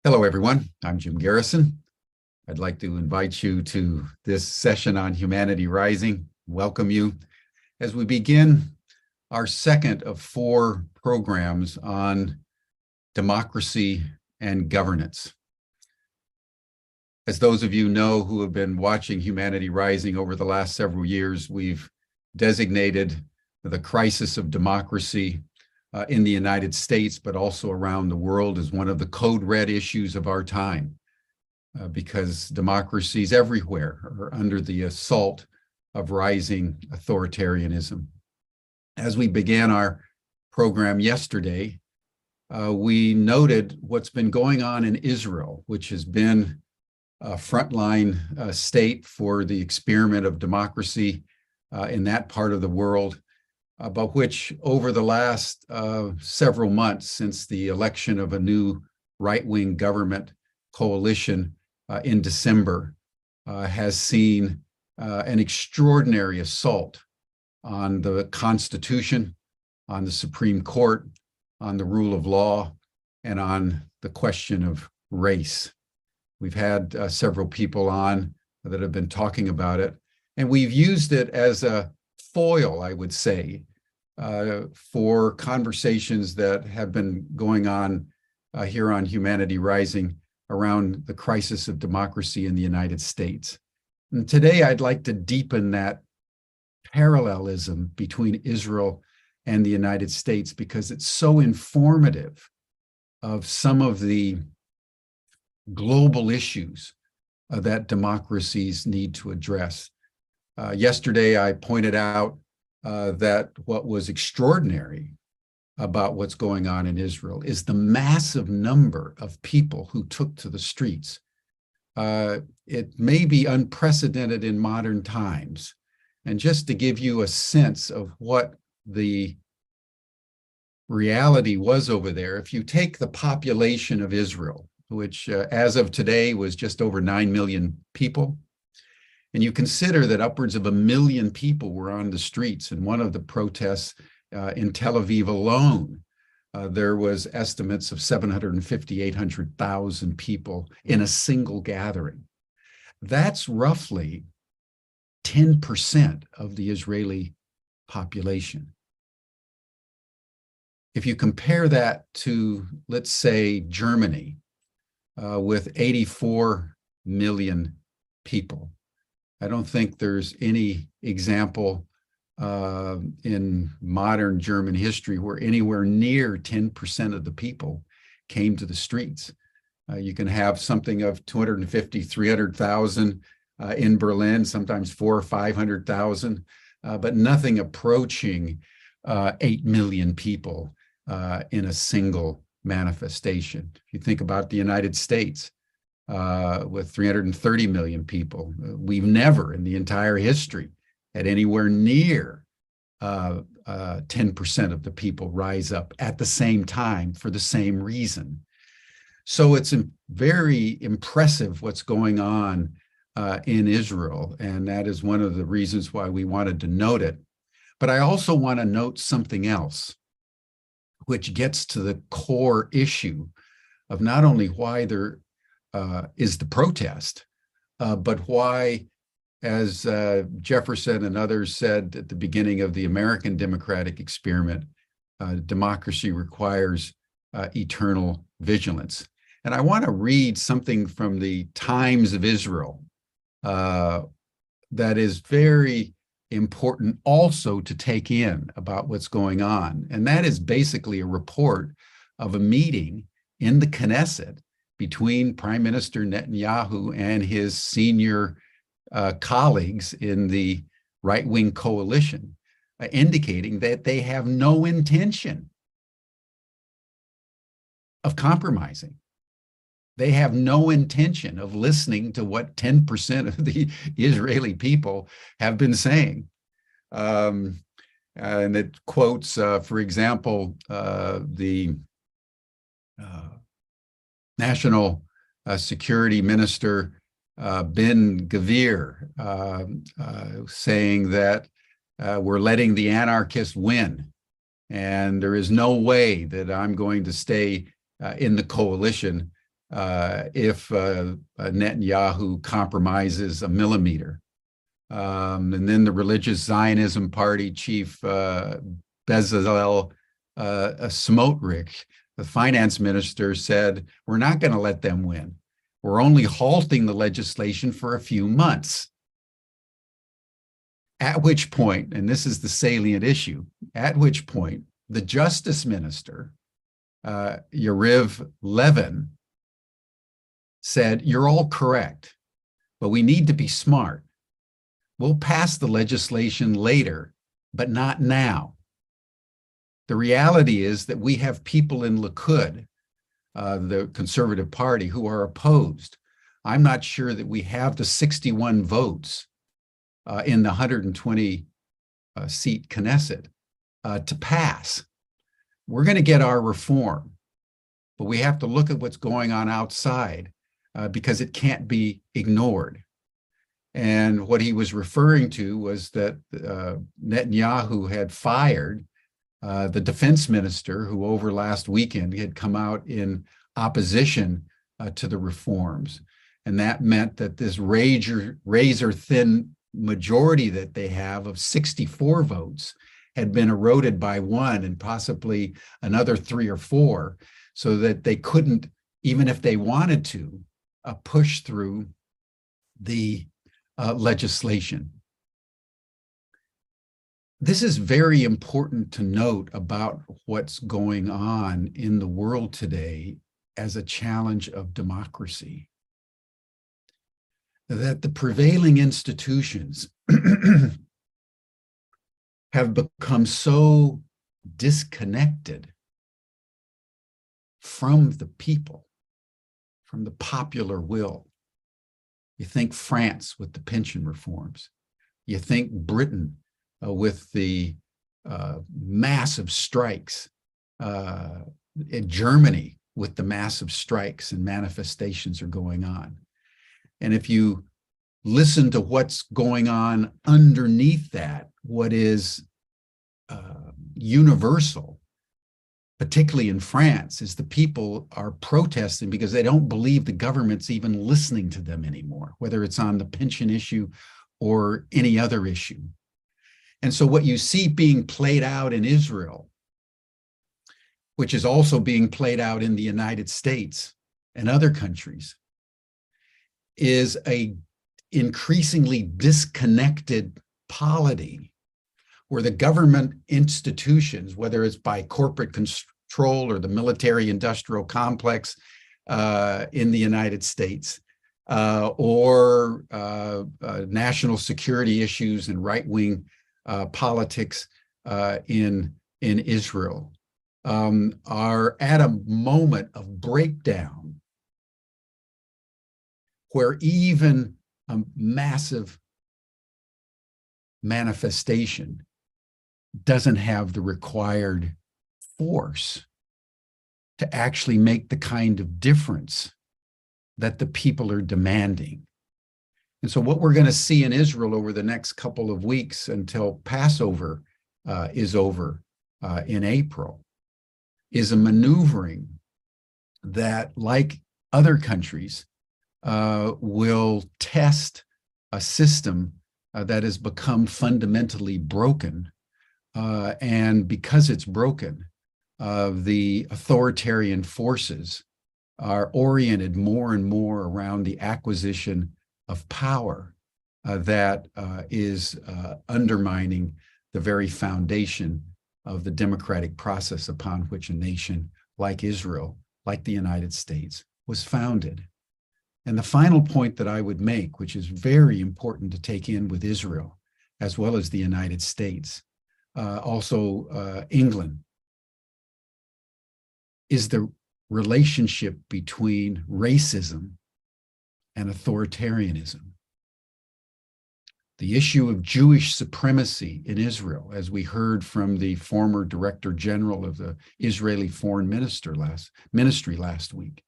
Hello, everyone. I'm Jim Garrison. I'd like to invite you to this session on Humanity Rising. Welcome you as we begin our second of 4 programs on democracy and governance. As those of you know who have been watching Humanity Rising over the last several years, we've designated the crisis of democracy in the United States, but also around the world, as one of the code red issues of our time, because democracies everywhere are under the assault of rising authoritarianism. As we began our program yesterday, we noted what's been going on in Israel, which has been a frontline state for the experiment of democracy in that part of the world, but which over the last several months since the election of a new right-wing government coalition in December has seen an extraordinary assault on the Constitution, on the Supreme Court, on the rule of law, and on the question of race. We've had several people on that have been talking about it, and we've used it as a foil, I would say, for conversations that have been going on here on Humanity Rising around the crisis of democracy in the United States. And today I'd like to deepen that parallelism between Israel and the United States, because it's so informative of some of the global issues that democracies need to address. Yesterday, I pointed out that what was extraordinary about what's going on in Israel is the massive number of people who took to the streets. It may be unprecedented in modern times. And just to give you a sense of what the reality was over there, if you take the population of Israel, which as of today was just over 9 million people, and you consider that upwards of 1 million people were on the streets in one of the protests in Tel Aviv alone, there was estimates of 750,000, 800,000 people in a single gathering. That's roughly 10% of the Israeli population. If you compare that to, let's say, Germany, with 84 million people, I don't think there's any example in modern German history where anywhere near 10% of the people came to the streets. You can have something of 250, 300,000 in Berlin, sometimes 400,000 or 500,000, but nothing approaching 8 million people in a single manifestation. If you think about the United States, with 330 million people, we've never in the entire history had anywhere near 10% of the people rise up at the same time for the same reason. So it's very impressive what's going on in Israel, and that is one of the reasons why we wanted to note it. But I also want to note something else, which gets to the core issue of not only why there is the protest, but why, as Jefferson and others said at the beginning of the American democratic experiment, democracy requires eternal vigilance. And I want to read something from the Times of Israel that is very important also to take in about what's going on. And that is basically a report of a meeting in the Knesset between Prime Minister Netanyahu and his senior colleagues in the right-wing coalition, indicating that they have no intention of compromising. They have no intention of listening to what 10% of the Israeli people have been saying. And it quotes, for example, the National Security Minister Ben-Gvir saying that we're letting the anarchists win, and there is no way that I'm going to stay in the coalition if Netanyahu compromises a millimeter. And then the religious Zionism party chief, Bezalel Smotrich, the finance minister, said, we're not going to let them win. We're only halting the legislation for a few months. At which point, and this is the salient issue, at which point the justice minister, Yariv Levin, said, you're all correct, but we need to be smart. We'll pass the legislation later, but not now. The reality is that we have people in Likud, the Conservative Party, who are opposed. I'm not sure that we have the 61 votes in the 120 seat Knesset to pass. We're going to get our reform, but we have to look at what's going on outside because it can't be ignored. And what he was referring to was that Netanyahu had fired the defense minister, who over last weekend had come out in opposition to the reforms. And that meant that this razor-thin majority that they have of 64 votes had been eroded by one and possibly another 3 or 4, so that they couldn't, even if they wanted to, push through the legislation. This is very important to note about what's going on in the world today as a challenge of democracy. That the prevailing institutions have become so disconnected from the people, from the popular will. You think France with the pension reforms. You think Britain with the massive strikes, in Germany with the massive strikes and manifestations are going on. And if you listen to what's going on underneath that, what is universal, particularly in France, is the people are protesting because they don't believe the government's even listening to them anymore, whether it's on the pension issue or any other issue. And so what you see being played out in Israel, which is also being played out in the United States and other countries, is a increasingly disconnected polity where the government institutions, whether it's by corporate control or the military-industrial complex in the United States, or national security issues and right-wing politics in Israel, are at a moment of breakdown where even a massive manifestation doesn't have the required force to actually make the kind of difference that the people are demanding. And so what we're going to see in Israel over the next couple of weeks until Passover is over in April is a maneuvering that, like other countries, will test a system that has become fundamentally broken. And because it's broken, the authoritarian forces are oriented more and more around the acquisition of power that is undermining the very foundation of the democratic process upon which a nation like Israel, like the United States, was founded. And the final point that I would make, which is very important to take in with Israel, as well as the United States, also England, is the relationship between racism and authoritarianism. The issue of Jewish supremacy in Israel, as we heard from the former Director General of the Israeli Foreign Ministry last week,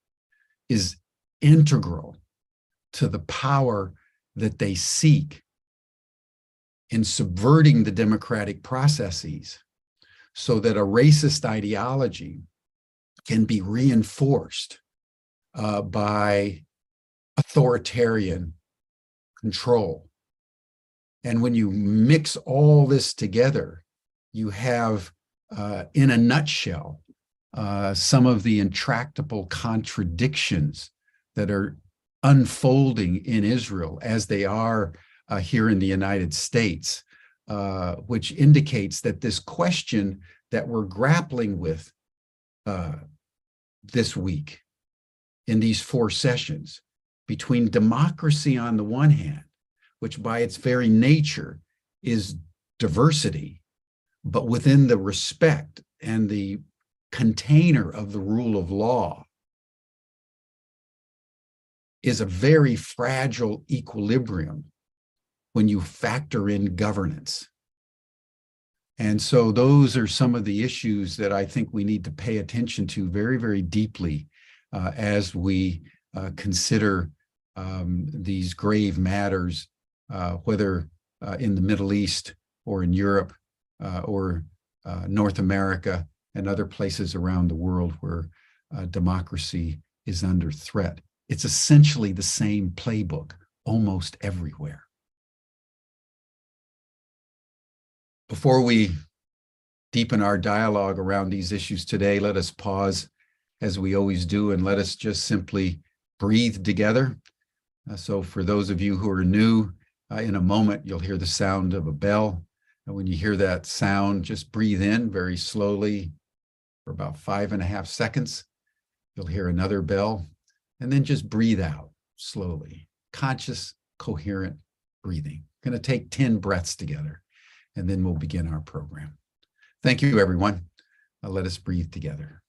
is integral to the power that they seek in subverting the democratic processes so that a racist ideology can be reinforced by authoritarian control. And when you mix all this together, you have, in a nutshell, some of the intractable contradictions that are unfolding in Israel as they are here in the United States, which indicates that this question that we're grappling with this week in these 4 sessions between democracy on the one hand, which by its very nature is diversity, but within the respect and the container of the rule of law, is a very fragile equilibrium when you factor in governance. And so those are some of the issues that I think we need to pay attention to very, very deeply as we consider these grave matters, whether in the Middle East or in Europe or North America and other places around the world where democracy is under threat. It's essentially the same playbook almost everywhere. Before we deepen our dialogue around these issues today, let us pause as we always do, and let us just simply breathe together. So for those of you who are new, in a moment, you'll hear the sound of a bell. And when you hear that sound, just breathe in very slowly for about 5.5 seconds. You'll hear another bell, and then just breathe out slowly. Conscious, coherent breathing. Going to take 10 breaths together, and then we'll begin our program. Thank you, everyone. Let us breathe together.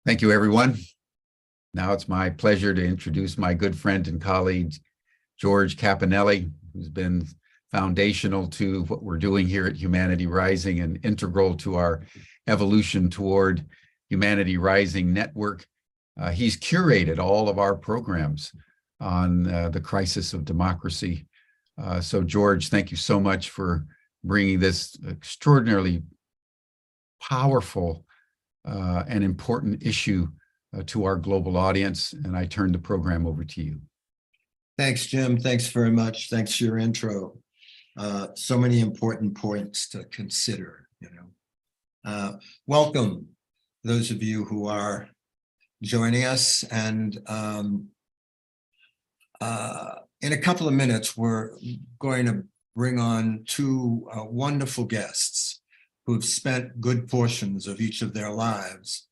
Thank you, everyone. Now it's my pleasure to introduce my good friend and colleague, George Cappannelli, who's been foundational to what we're doing here at Humanity Rising and integral to our evolution toward Humanity Rising Network. He's curated all of our programs on the crisis of democracy. So George, thank you so much for bringing this extraordinarily powerful and important issue to our global audience. And I turn the program over to you. Thanks, Jim. Thanks very much. Thanks for your intro. So many important points to consider, welcome those of you who are joining us. And in a couple of minutes, we're going to bring on 2 wonderful guests who've spent good portions of each of their lives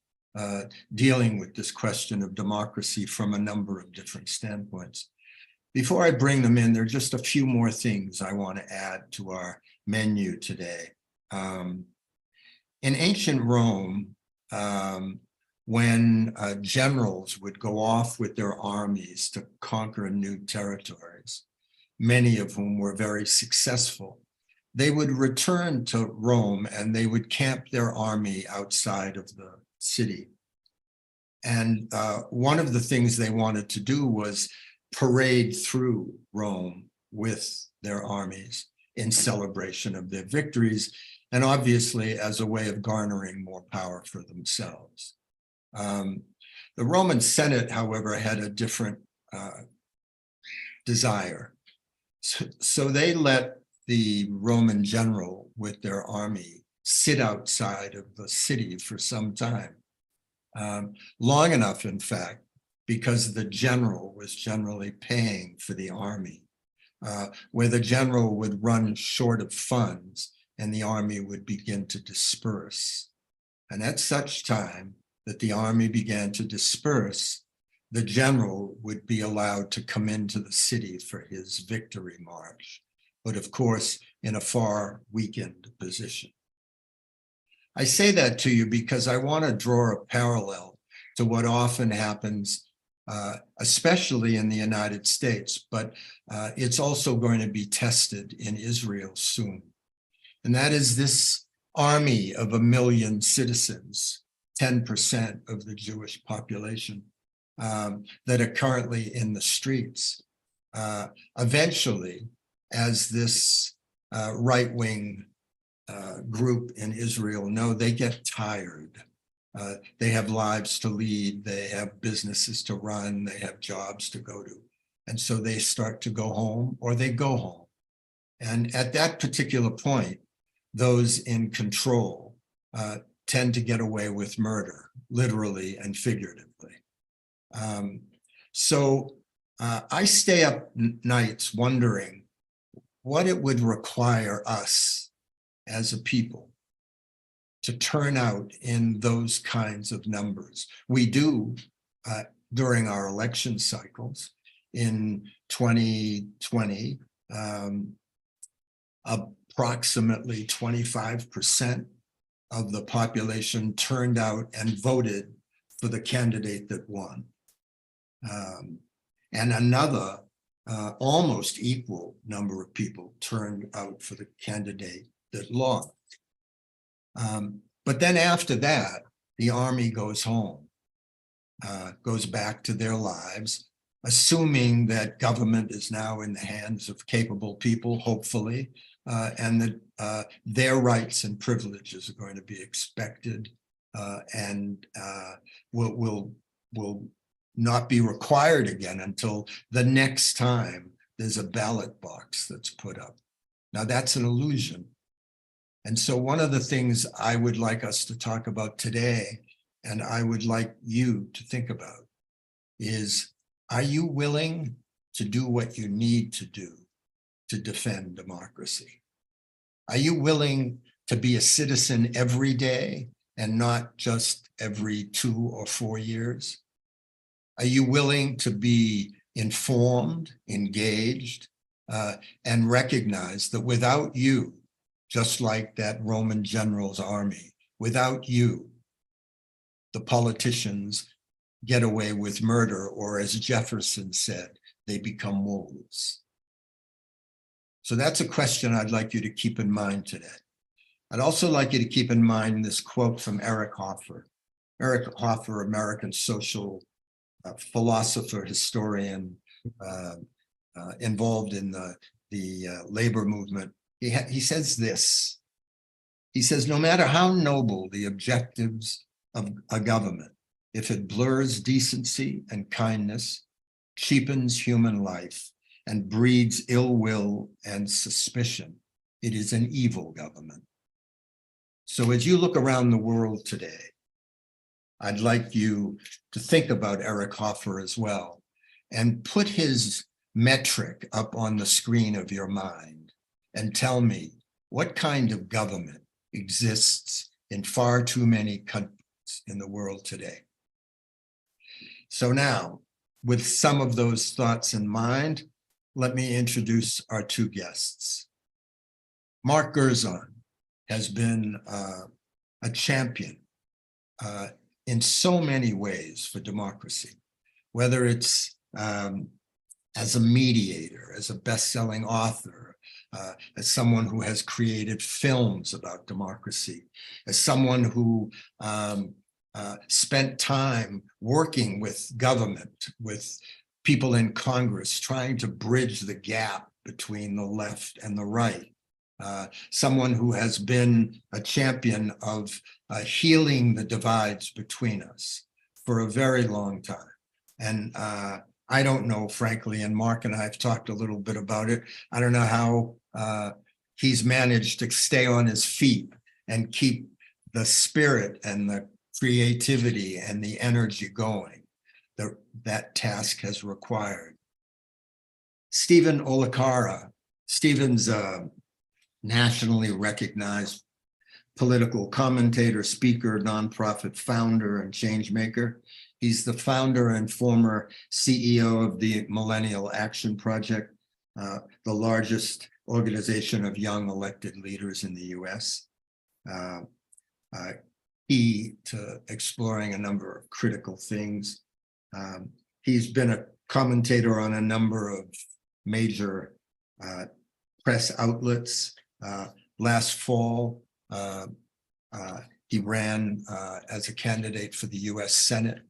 dealing with this question of democracy from a number of different standpoints. Before I bring them in, there are just a few more things I want to add to our menu today. In ancient Rome, when generals would go off with their armies to conquer new territories, many of whom were very successful, they would return to Rome and they would camp their army outside of the city. And one of the things they wanted to do was parade through Rome with their armies in celebration of their victories, and obviously as a way of garnering more power for themselves. The Roman Senate, however, had a different desire. So they let the Roman general with their army sit outside of the city for some time, long enough, in fact, because the general was generally paying for the army, where the general would run short of funds and the army would begin to disperse. And at such time that the army began to disperse, the general would be allowed to come into the city for his victory march, but of course, in a far weakened position. I say that to you because I want to draw a parallel to what often happens, especially in the United States, but it's also going to be tested in Israel soon. And that is this army of 1 million citizens, 10% of the Jewish population, that are currently in the streets. Eventually, as this right-wing group in Israel know, they get tired. They have lives to lead, they have businesses to run, they have jobs to go to. And so they start to go home, or they go home. And at that particular point, those in control tend to get away with murder, literally and figuratively. So I stay up nights wondering what it would require us as a people to turn out in those kinds of numbers. We do during our election cycles. In 2020, approximately 25% of the population turned out and voted for the candidate that won. And another almost equal number of people turned out for the candidate that lost. But then after that, the army goes home, goes back to their lives, assuming that government is now in the hands of capable people, hopefully, and that their rights and privileges are going to be expected and will not be required again until the next time there's a ballot box that's put up. Now that's an illusion. And so one of the things I would like us to talk about today, and I would like you to think about, is, are you willing to do what you need to do to defend democracy? Are you willing to be a citizen every day and not just every 2 or 4 years? Are you willing to be informed, engaged, and recognize that without you, just like that Roman general's army, without you, the politicians get away with murder, or as Jefferson said, they become wolves? So that's a question I'd like you to keep in mind today. I'd also like you to keep in mind this quote from Eric Hoffer. Eric Hoffer, American social philosopher, historian, involved in the labor movement. He says this. He says, no matter how noble the objectives of a government, if it blurs decency and kindness, cheapens human life, and breeds ill will and suspicion, it is an evil government. So as you look around the world today, I'd like you to think about Eric Hoffer as well, and put his metric up on the screen of your mind and tell me what kind of government exists in far too many countries in the world today. So now, with some of those thoughts in mind, let me introduce our two guests. Mark Gerzon has been a champion in so many ways for democracy, whether it's as a mediator, as a best-selling author, as someone who has created films about democracy, as someone who spent time working with government, with people in Congress, trying to bridge the gap between the left and the right. Someone who has been a champion of healing the divides between us for a very long time. And I don't know, frankly, and Mark and I have talked a little bit about it. I don't know how he's managed to stay on his feet and keep the spirit and the creativity and the energy going that task has required. Stephen Olakara. Stephen's a nationally recognized political commentator, speaker, nonprofit founder, and change maker. He's the founder and former CEO of the Millennial Action Project, the largest organization of young elected leaders in the US. Key to exploring a number of critical things. He's been a commentator on a number of major press outlets. Last fall, he ran as a candidate for the US Senate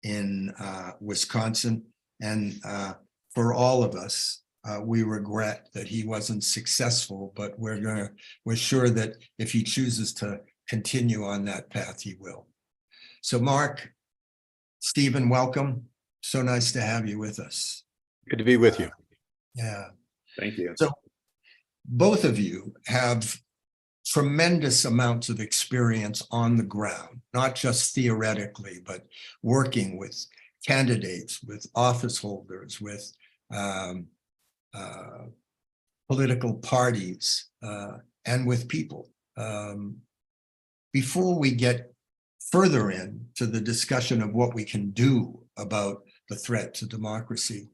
in Wisconsin. And for all of us, we regret that he wasn't successful, but we're sure that if he chooses to continue on that path, he will. So Mark, Stephen, welcome. So nice to have you with us. Good to be with you. Yeah. Thank you. So both of you have tremendous amounts of experience on the ground, not just theoretically, but working with candidates, with office holders, with political parties, and with people. Before we get further into the discussion of what we can do about the threat to democracy,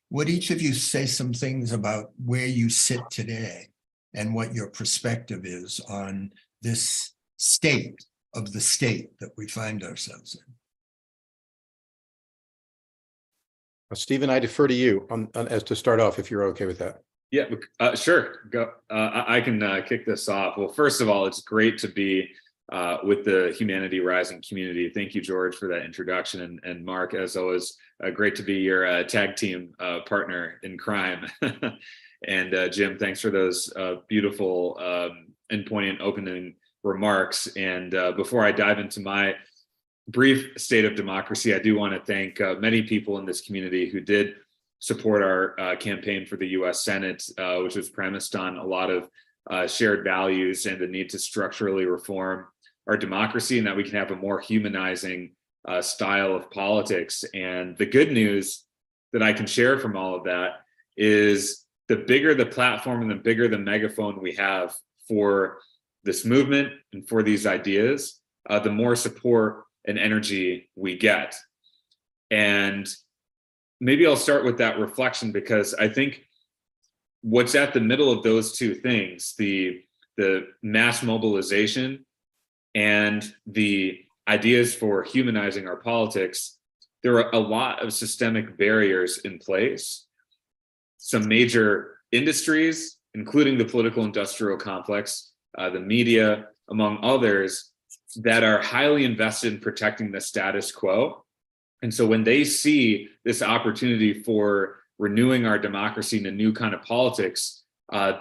would each of you say some things about where you sit today and what your perspective is on this state of the state that we find ourselves in? Stephen, I defer to you as to start off, if you're okay with that. Yeah, sure. Go. I can kick this off. Well, first of all, it's great to be with the Humanity Rising community. Thank you, George, for that introduction. And Mark, as always, great to be your tag team partner in crime. And Jim, thanks for those beautiful and poignant opening remarks. And before I dive into my brief state of democracy, I do want to thank many people in this community who did support our campaign for the US Senate, which was premised on a lot of shared values and the need to structurally reform our democracy, and that we can have a more humanizing style of politics. And the good news that I can share from all of that is the bigger the platform and the bigger the megaphone we have for this movement and for these ideas, the more support and energy we get. And maybe I'll start with that reflection, because I think what's at the middle of those two things, the mass mobilization and the ideas for humanizing our politics, there are a lot of systemic barriers in place. Some major industries, including the political industrial complex, the media, among others, that are highly invested in protecting the status quo. And so when they see this opportunity for renewing our democracy in a new kind of politics,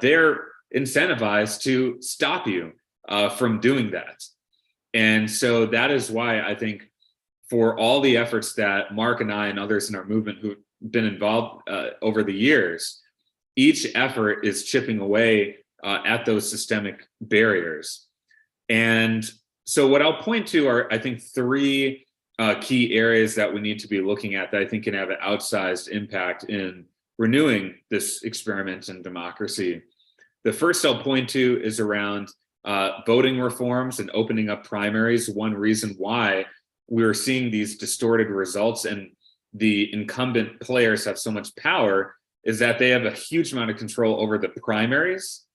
they're incentivized to stop you from doing that. And so that is why I think for all the efforts that Mark and I and others in our movement who've been involved over the years, each effort is chipping away at those systemic barriers. And so what I'll point to are, I think, three key areas that we need to be looking at that I think can have an outsized impact in renewing this experiment in democracy. The first I'll point to is around voting reforms and opening up primaries. One reason why we're seeing these distorted results and the incumbent players have so much power is that they have a huge amount of control over the primaries,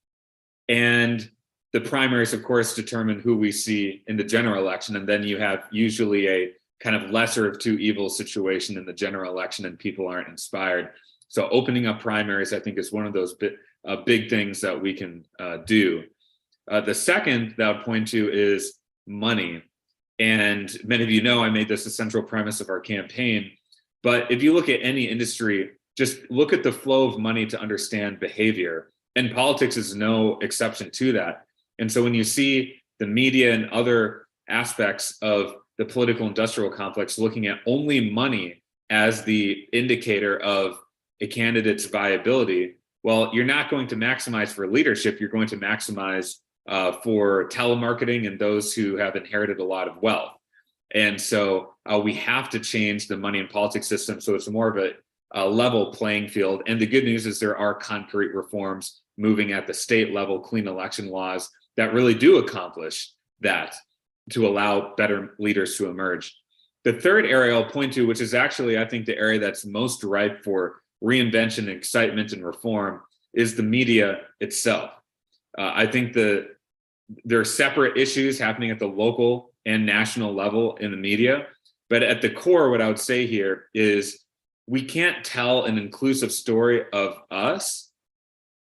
and the primaries, of course, determine who we see in the general election. And then you have usually a kind of lesser of two evils situation in the general election, and people aren't inspired. So opening up primaries, I think, is one of those big things that we can do. The second that I would point to is money. And many of you know I made this a central premise of our campaign. But if you look at any industry, just look at the flow of money to understand behavior. And politics is no exception to that. And so when you see the media and other aspects of the political industrial complex looking at only money as the indicator of a candidate's viability, well, you're not going to maximize for leadership. You're going to maximize for telemarketing and those who have inherited a lot of wealth. And so we have to change the money and politics system so it's more of a level playing field. And the good news is there are concrete reforms moving at the state level, clean election laws that really do accomplish that to allow better leaders to emerge. The third area I'll point to, which is actually, I think, the area that's most ripe for reinvention, excitement, and reform, is the media itself. I think there are separate issues happening at the local and national level in the media. But at the core, what I would say here is we can't tell an inclusive story of us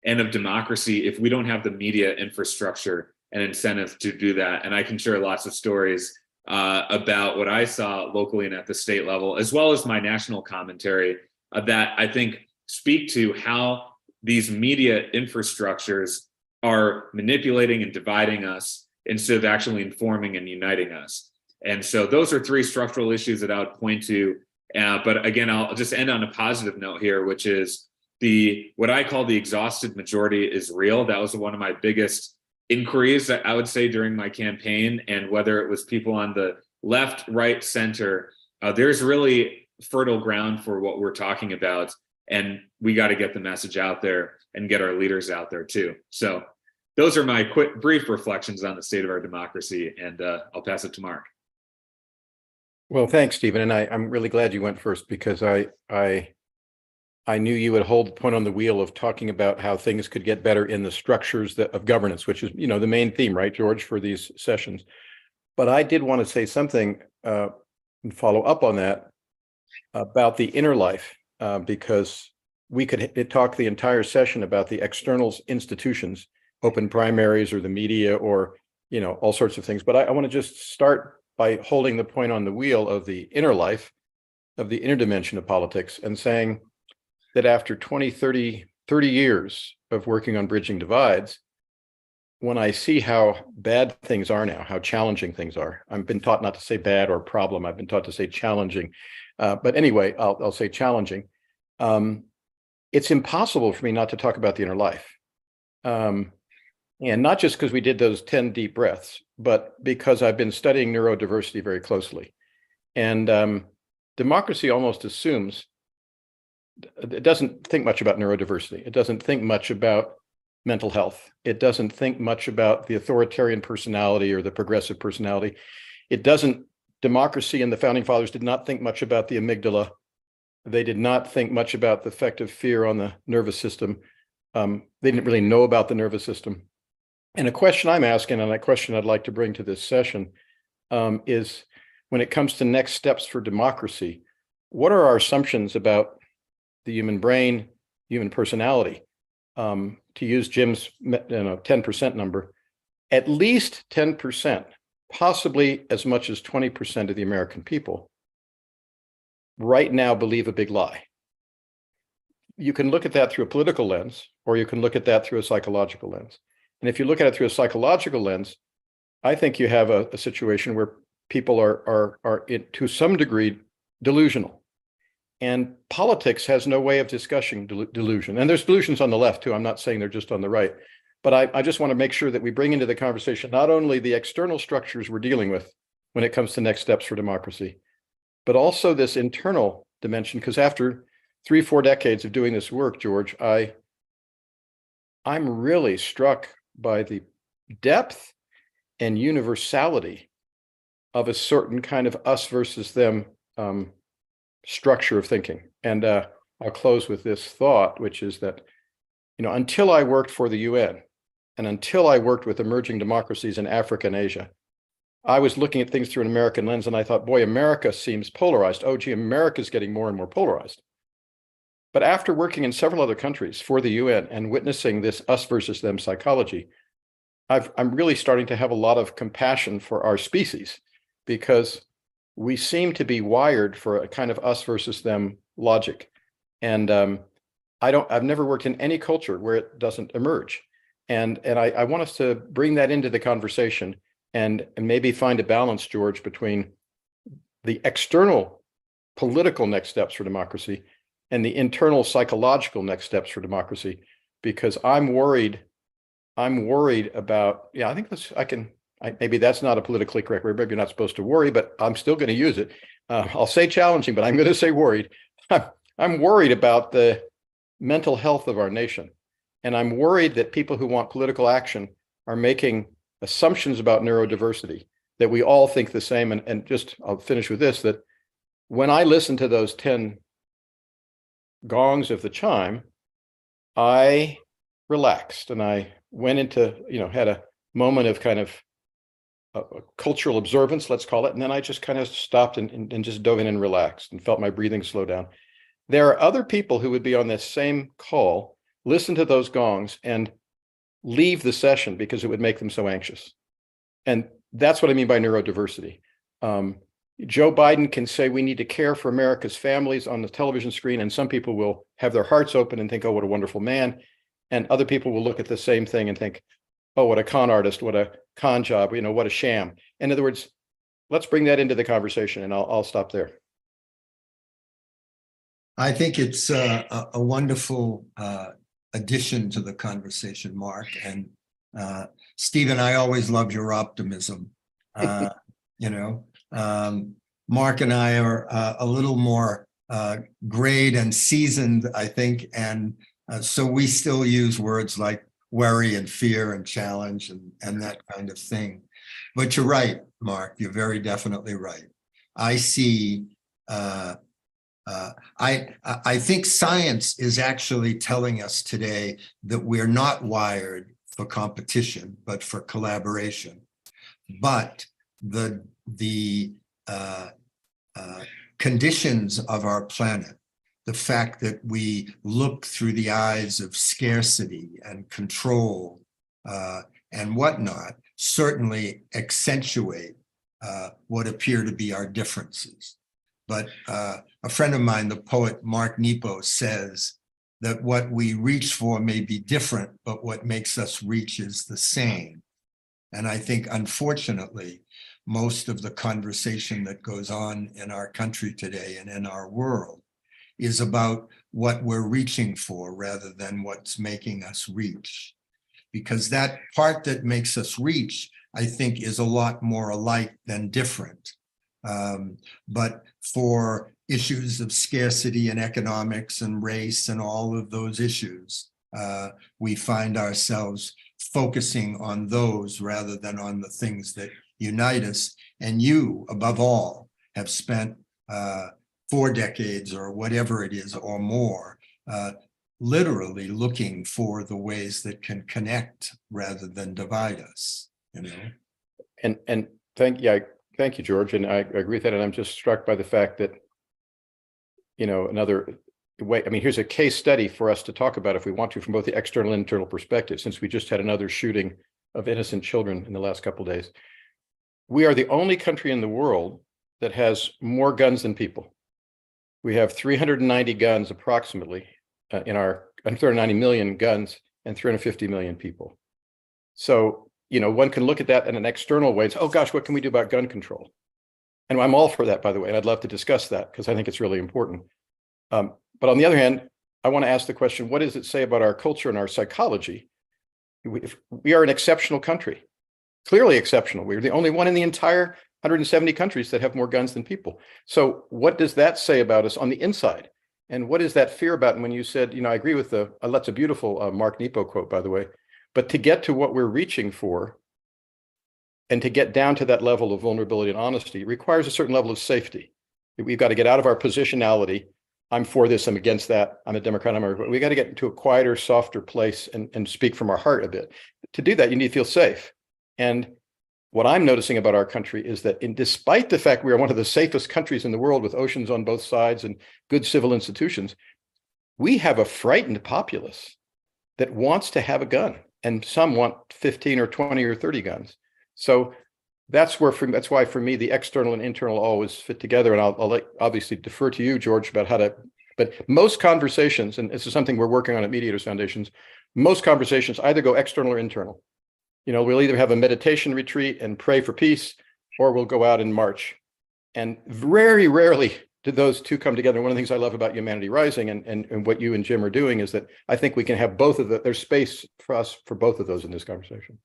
and of democracy if we don't have the media infrastructure and incentive to do that. And I can share lots of stories about what I saw locally and at the state level, as well as my national commentary that I think speak to how these media infrastructures are manipulating and dividing us instead of actually informing and uniting us. And so those are three structural issues that I would point to. But again, I'll just end on a positive note here, which is what I call the exhausted majority is real. That was one of my biggest inquiries that I would say during my campaign. And whether it was people on the left, right, center, there's really fertile ground for what we're talking about. And we got to get the message out there and get our leaders out there too. So those are my brief reflections on the state of our democracy. And I'll pass it to Mark. Well, thanks, Stephen. And I'm really glad you went first, because I knew you would hold the point on the wheel of talking about how things could get better in the structures of governance, which is, the main theme, right, George, for these sessions. But I did want to say something and follow up on that about the inner life, because we could talk the entire session about the external institutions, open primaries or the media or, all sorts of things. But I want to just start by holding the point on the wheel of the inner life, of the inner dimension of politics, and saying that after 20, 30 years of working on bridging divides, when I see how bad things are now, how challenging things are, I've been taught not to say bad or problem, I've been taught to say challenging. But anyway, I'll say challenging. It's impossible for me not to talk about the inner life. And not just because we did those 10 deep breaths, but because I've been studying neurodiversity very closely. And democracy almost assumes it doesn't think much about neurodiversity. It doesn't think much about mental health. It doesn't think much about the authoritarian personality or the progressive personality. Democracy and the founding fathers did not think much about the amygdala. They did not think much about the effect of fear on the nervous system. They didn't really know about the nervous system. And a question I'm asking, and a question I'd like to bring to this session, is when it comes to next steps for democracy, what are our assumptions about the human brain, human personality? To use Jim's 10% number, at least 10%, possibly as much as 20% of the American people right now believe a big lie. You can look at that through a political lens, or you can look at that through a psychological lens. And if you look at it through a psychological lens, I think you have a situation where people are to some degree delusional. And politics has no way of discussing delusion. And there's delusions on the left too. I'm not saying they're just on the right. But I just want to make sure that we bring into the conversation not only the external structures we're dealing with when it comes to next steps for democracy, but also this internal dimension. Because after 3-4 decades of doing this work, George, I'm really struck by the depth and universality of a certain kind of us versus them structure of thinking. And I'll close with this thought, which is that, until I worked for the UN and until I worked with emerging democracies in Africa and Asia, I was looking at things through an American lens, and I thought, boy, America seems polarized. Oh, gee, America's getting more and more polarized. But after working in several other countries for the UN and witnessing this us versus them psychology, I'm really starting to have a lot of compassion for our species, because we seem to be wired for a kind of us versus them logic. And I've never worked in any culture where it doesn't emerge. And I want us to bring that into the conversation and maybe find a balance, George, between the external political next steps for democracy and the internal psychological next steps for democracy, because I'm worried about, I think maybe that's not a politically correct word. Maybe you're not supposed to worry, but I'm still going to use it. I'll say challenging, but I'm going to say worried. I'm worried about the mental health of our nation. And I'm worried that people who want political action are making assumptions about neurodiversity, that we all think the same. And just, I'll finish with this, that when I listened to those 10 gongs of the chime, I relaxed and I went into, had a moment of kind of a cultural observance, let's call it. And then I just kind of stopped and just dove in and relaxed and felt my breathing slow down. There are other people who would be on this same call, listen to those gongs and leave the session because it would make them so anxious. And that's what I mean by neurodiversity. Joe Biden can say we need to care for America's families on the television screen, and some people will have their hearts open and think, oh, what a wonderful man. And other people will look at the same thing and think, oh, what a con artist, what a con job, what a sham. In other words, let's bring that into the conversation, and I'll stop there. I think it's a wonderful addition to the conversation, Mark. And Stephen, I always love your optimism. Mark and I are a little more grayed and seasoned, I think. And so we still use words like worry and fear and challenge and that kind of thing. But you're right, Mark, you're very definitely right. I see, I think science is actually telling us today that we're not wired for competition, but for collaboration. But the conditions of our planet, the fact that we look through the eyes of scarcity and control and whatnot, certainly accentuate what appear to be our differences. But a friend of mine, the poet Mark Nepo, says that what we reach for may be different, but what makes us reach is the same. And I think, unfortunately, most of the conversation that goes on in our country today and in our world is about what we're reaching for rather than what's making us reach. Because that part that makes us reach, I think, is a lot more alike than different. But for issues of scarcity and economics and race and all of those issues, we find ourselves focusing on those rather than on the things that unite us. And you, above all, have spent 4 decades or whatever it is or more, literally looking for the ways that can connect rather than divide us, And thank you, George. And I agree with that. And I'm just struck by the fact that, another way, here's a case study for us to talk about if we want to, from both the external and internal perspective, since we just had another shooting of innocent children in the last couple of days. We are the only country in the world that has more guns than people. We have 390 guns approximately in our 390 million guns and 350 million people. So, one can look at that in an external way and say, oh gosh, what can we do about gun control? And I'm all for that, by the way, and I'd love to discuss that because I think it's really important. But on the other hand, I want to ask the question, what does it say about our culture and our psychology? We are an exceptional country, clearly exceptional. We're the only one in the entire 170 countries that have more guns than people. So what does that say about us on the inside? And what is that fear about? And when you said, I agree with that's a beautiful Mark Nepo quote, by the way, but to get to what we're reaching for and to get down to that level of vulnerability and honesty requires a certain level of safety. We've got to get out of our positionality I'm for this, I'm against that, I'm a Democrat, we got to get into a quieter, softer place and speak from our heart a bit. To do that, you need to feel safe. And what I'm noticing about our country is that despite the fact we are one of the safest countries in the world with oceans on both sides and good civil institutions, we have a frightened populace that wants to have a gun, and some want 15 or 20 or 30 guns. So that's why for me, the external and internal always fit together. And I'll obviously defer to you, George, about how to, but most conversations, and this is something we're working on at Mediators Foundations, most conversations either go external or internal. You know, we'll either have a meditation retreat and pray for peace, or we'll go out and march. And very rarely do those two come together. And one of the things I love about Humanity Rising and what you and Jim are doing is that I think we can have both of there's space for us for both of those in this conversation.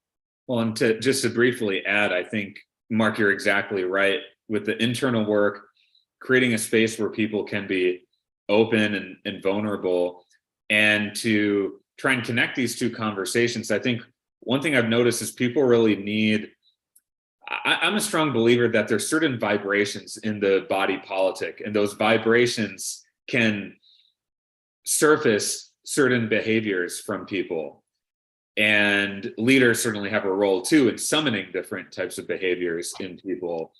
Well, and just to briefly add, I think, Mark, you're exactly right. With the internal work, creating a space where people can be open and vulnerable, and to try and connect these two conversations. I think one thing I've noticed is people really need, I'm a strong believer that there's certain vibrations in the body politic, and those vibrations can surface certain behaviors from people. And leaders certainly have a role too in summoning different types of behaviors in people.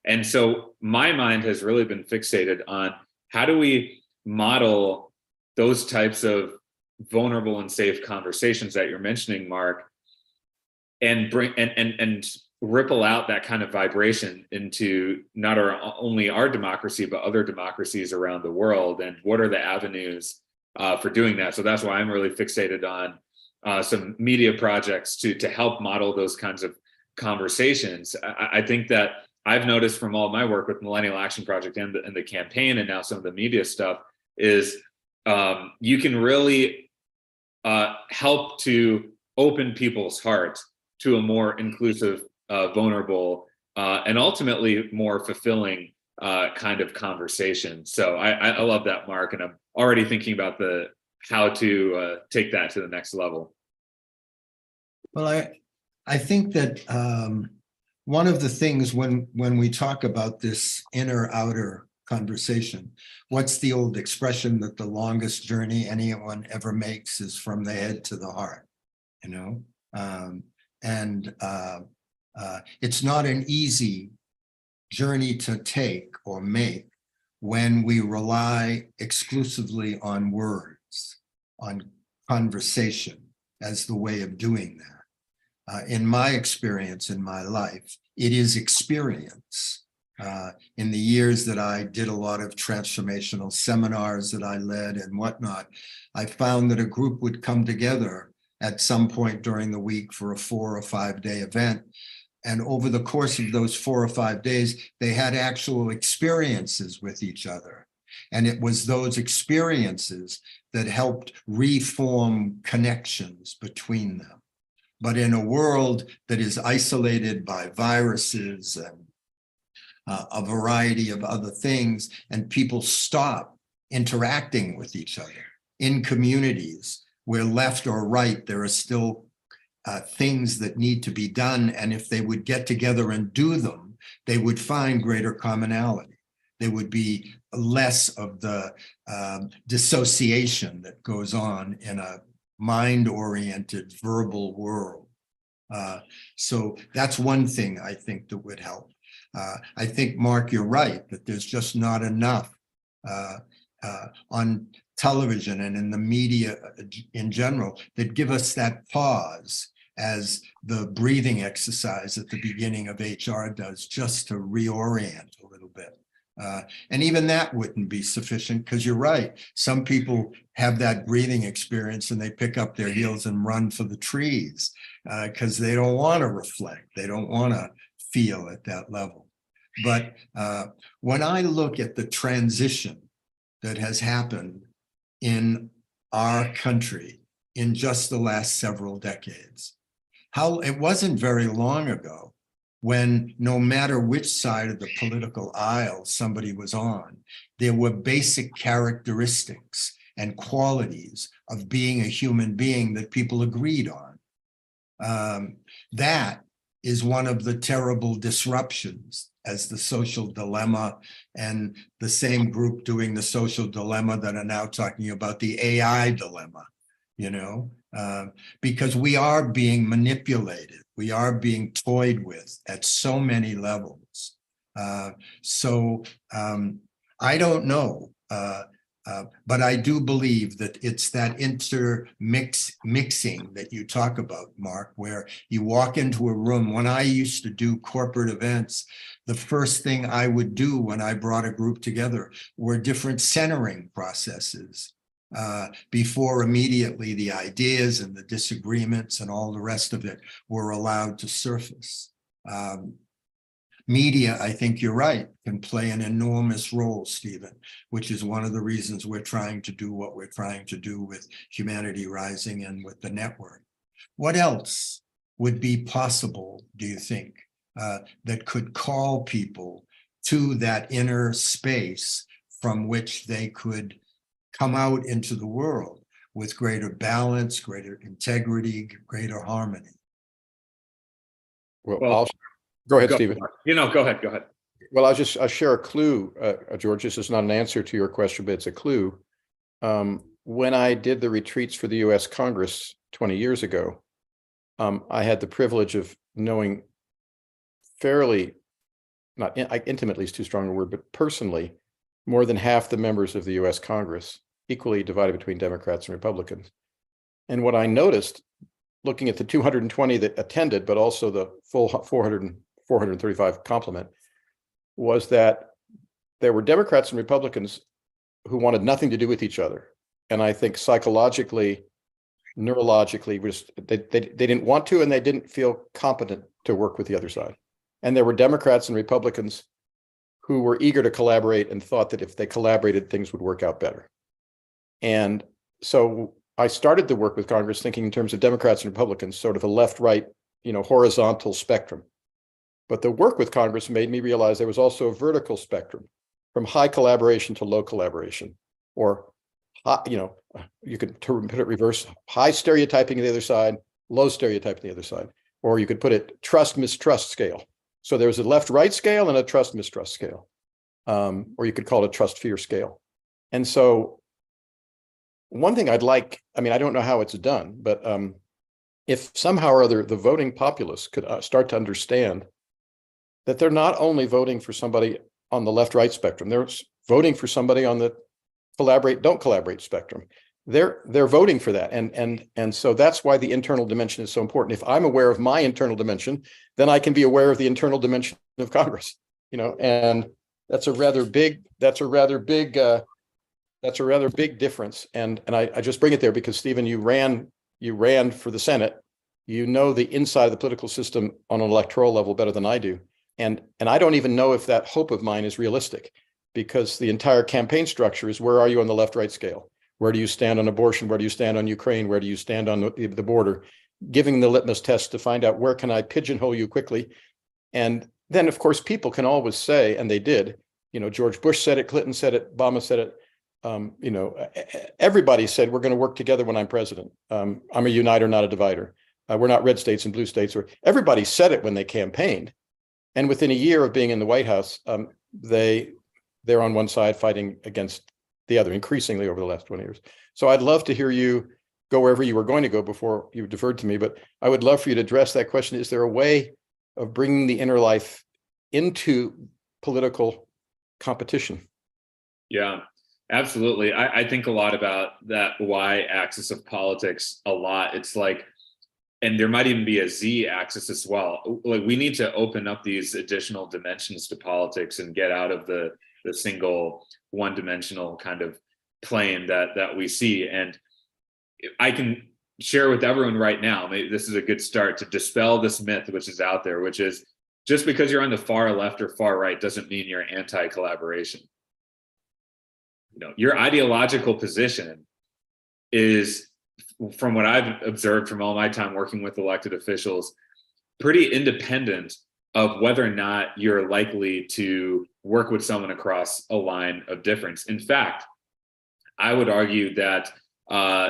And so my mind has really been fixated on how do we model those types of vulnerable and safe conversations that you're mentioning, Mark, and bring and ripple out that kind of vibration into not only our democracy, but other democracies around the world. And what are the avenues for doing that? So that's why I'm really fixated on some media projects to help model those kinds of conversations. I think that I've noticed from all my work with Millennial Action Project and the campaign, and now some of the media stuff, is you can really help to open people's hearts to a more inclusive, vulnerable, and ultimately more fulfilling kind of conversation. So I love that, Mark, and I'm already thinking about how to take that to the next level. Well, I think that one of the things when we talk about this inner-outer conversation, what's the old expression that the longest journey anyone ever makes is from the head to the heart, you know? It's not an easy journey to take or make when we rely exclusively on words, on conversation as the way of doing that. In my experience in my life, it is experience. In the years that I did a lot of transformational seminars that I led and whatnot, I found that a group would come together at some point during the week for a 4 or 5 day event. And over the course of those 4 or 5 days, they had actual experiences with each other. And it was those experiences that helped reform connections between them. But in a world that is isolated by viruses and a variety of other things, and people stop interacting with each other in communities where left or right, there are still things that need to be done. And if they would get together and do them, they would find greater commonality. There would be less of the dissociation that goes on in a mind-oriented verbal world. So that's one thing I think that would help. I think, Mark, you're right, that there's just not enough on television and in the media in general that give us that pause as the breathing exercise at the beginning of HR does, just to reorient a little bit. And even that wouldn't be sufficient, because you're right. Some people have that breathing experience and they pick up their heels and run for the trees because they don't want to reflect. They don't want to feel at that level. But when I look at the transition that has happened in our country in just the last several decades, how it wasn't very long ago when no matter which side of the political aisle somebody was on, there were basic characteristics and qualities of being a human being that people agreed on. That is one of the terrible disruptions as the social dilemma, and the same group doing the social dilemma that are now talking about the AI dilemma, because we are being manipulated. We are being toyed with at so many levels. So I don't know. But I do believe that it's that mixing that you talk about, Mark, where you walk into a room. When I used to do corporate events, the first thing I would do when I brought a group together were different centering processes before immediately the ideas and the disagreements and all the rest of it were allowed to surface. Media, I think you're right, can play an enormous role, Stephen, which is one of the reasons we're trying to do what we're trying to do with Humanity Rising and with the network. What else would be possible, do you think, that could call people to that inner space from which they could come out into the world with greater balance, greater integrity, greater harmony? Well, go ahead, Stephen. Go ahead. Well, I'll share a clue, George. This is not an answer to your question, but it's a clue. When I did the retreats for the U.S. Congress 20 years ago, I had the privilege of knowing fairly, not intimately is too strong a word, but personally, more than half the members of the U.S. Congress, equally divided between Democrats and Republicans. And what I noticed, looking at the 220 that attended, but also the full 435 complement, was that there were Democrats and Republicans who wanted nothing to do with each other. And I think psychologically, neurologically, they didn't want to, and they didn't feel competent to work with the other side. And there were Democrats and Republicans who were eager to collaborate and thought that if they collaborated, things would work out better. And so I started to work with Congress thinking in terms of Democrats and Republicans, sort of a left-right, horizontal spectrum. But the work with Congress made me realize there was also a vertical spectrum, from high collaboration to low collaboration, or, you could put it reverse, high stereotyping on the other side, low stereotyping on the other side, or you could put it trust-mistrust scale. So there's a left-right scale and a trust-mistrust scale, or you could call it a trust-fear scale. And so one thing I'd like, I don't know how it's done, but if somehow or other the voting populace could start to understand that they're not only voting for somebody on the left-right spectrum, they're voting for somebody on the don't collaborate spectrum. They're voting for that. And so that's why the internal dimension is so important. If I'm aware of my internal dimension, then I can be aware of the internal dimension of Congress, and that's a rather big difference. And I just bring it there because, Stephen, you ran for the Senate. The inside of the political system on an electoral level better than I do. And I don't even know if that hope of mine is realistic, because the entire campaign structure is, where are you on the left-right scale? Where do you stand on abortion? Where do you stand on Ukraine? Where do you stand on the border? Giving the litmus test to find out where can I pigeonhole you quickly. And then, of course, people can always say, and they did, George Bush said it, Clinton said it, Obama said it. Everybody said, we're going to work together when I'm president. I'm a uniter, not a divider. We're not red states and blue states. Everybody said it when they campaigned. And within a year of being in the White House, they're on one side fighting against the other, increasingly over the last 20 years. So I'd love to hear you go wherever you were going to go before you deferred to me, but I would love for you to address that question. Is there a way of bringing the inner life into political competition? Yeah, absolutely. I think a lot about that y-axis of politics a lot. It's like, and there might even be a z-axis as well. Like, we need to open up these additional dimensions to politics and get out of the single one-dimensional kind of plane that we see. And I can share with everyone right now, maybe this is a good start to dispel this myth which is out there, which is just because you're on the far left or far right doesn't mean you're anti-collaboration. Your ideological position is, from what I've observed from all my time working with elected officials, pretty independent of whether or not you're likely to work with someone across a line of difference. In fact, I would argue that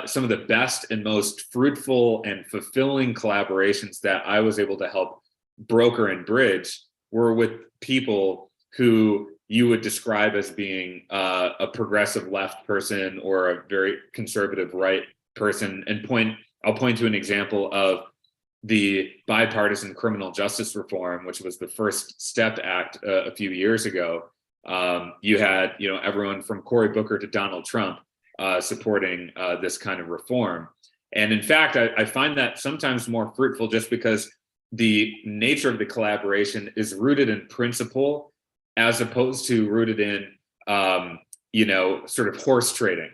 some of the best and most fruitful and fulfilling collaborations that I was able to help broker and bridge were with people who you would describe as being a progressive left person or a very conservative right person. And I'll point to an example of the bipartisan criminal justice reform, which was the First Step Act a few years ago. You had, everyone from Cory Booker to Donald Trump supporting this kind of reform. And in fact, I find that sometimes more fruitful just because the nature of the collaboration is rooted in principle as opposed to rooted in, sort of horse trading,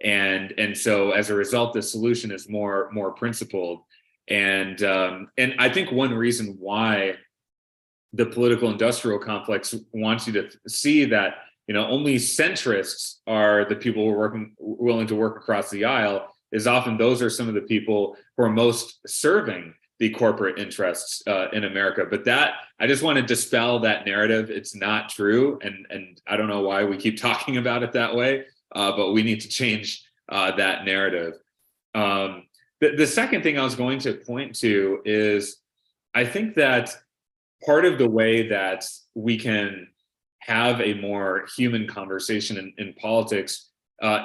and so as a result, the solution is more principled. And I think one reason why the political industrial complex wants you to see that, only centrists are the people who are willing to work across the aisle is often those are some of the people who are most serving the corporate interests in America. But that, I just want to dispel that narrative. It's not true. And I don't know why we keep talking about it that way, but we need to change that narrative. The second thing I was going to point to is I think that part of the way that we can have a more human conversation in politics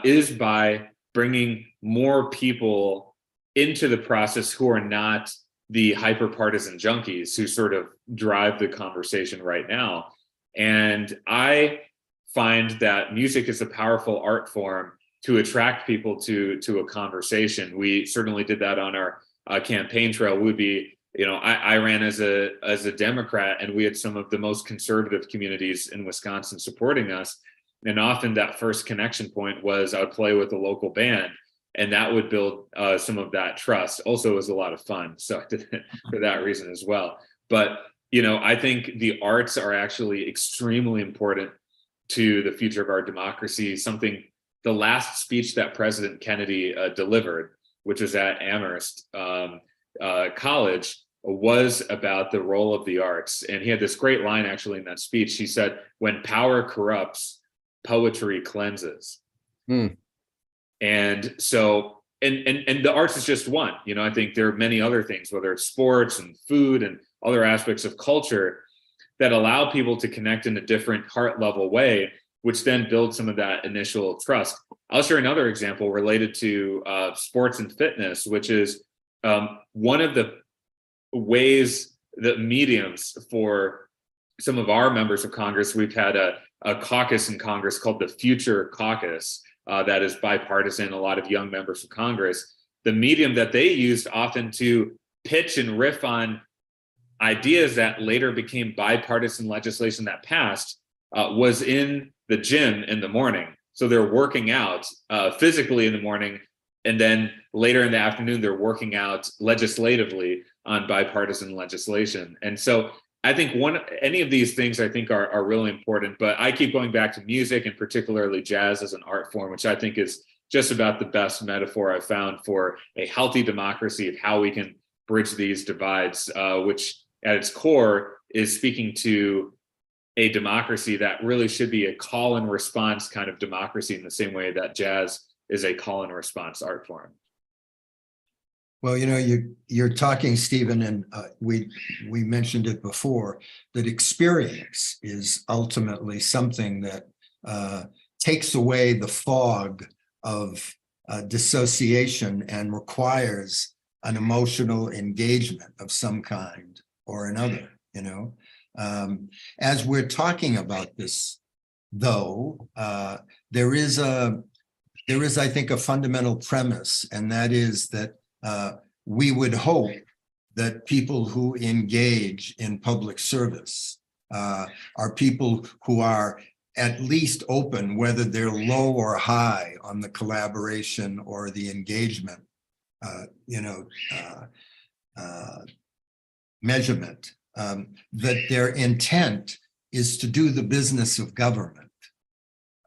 is by bringing more people into the process who are not the hyper-partisan junkies who sort of drive the conversation right now. And I find that music is a powerful art form to attract people to a conversation. We certainly did that on our campaign trail. Would be, I ran as a Democrat, and we had some of the most conservative communities in Wisconsin supporting us. And often that first connection point was I would play with a local band, and that would build some of that trust. Also, it was a lot of fun, so I did it for that reason as well. But I think the arts are actually extremely important to the future of our democracy. The last speech that President Kennedy delivered, which was at Amherst College, was about the role of the arts. And he had this great line actually in that speech. He said, "When power corrupts, poetry cleanses." And so, and the arts is just one. I think there are many other things, whether it's sports and food and other aspects of culture that allow people to connect in a different heart level way, which then builds some of that initial trust. I'll share another example related to sports and fitness, which is one of the ways, the mediums for some of our members of Congress. We've had a caucus in Congress called the Future Caucus that is bipartisan, a lot of young members of Congress. The medium that they used often to pitch and riff on ideas that later became bipartisan legislation that passed was in the gym in the morning. So they're working out physically in the morning, and then later in the afternoon, they're working out legislatively on bipartisan legislation. And so I think any of these things I think are really important, but I keep going back to music and particularly jazz as an art form, which I think is just about the best metaphor I've found for a healthy democracy of how we can bridge these divides, which at its core is speaking to a democracy that really should be a call and response kind of democracy in the same way that jazz is a call and response art form. Well, you're talking, Stephen, and we mentioned it before, that experience is ultimately something that takes away the fog of dissociation and requires an emotional engagement of some kind or another, As we're talking about this, though, there is, I think, a fundamental premise, and that is that we would hope that people who engage in public service are people who are at least open, whether they're low or high on the collaboration or the engagement, measurement, that their intent is to do the business of government.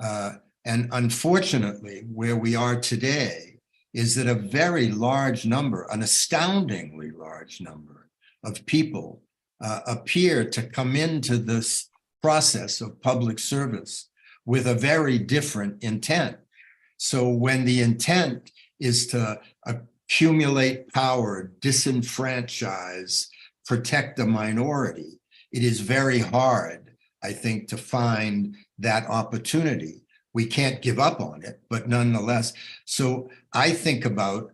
And unfortunately, where we are today is that a very large number, an astoundingly large number of people appear to come into this process of public service with a very different intent. So when the intent is to accumulate power, disenfranchise, protect the minority, it is very hard, I think, to find that opportunity. We can't give up on it, but nonetheless. So I think about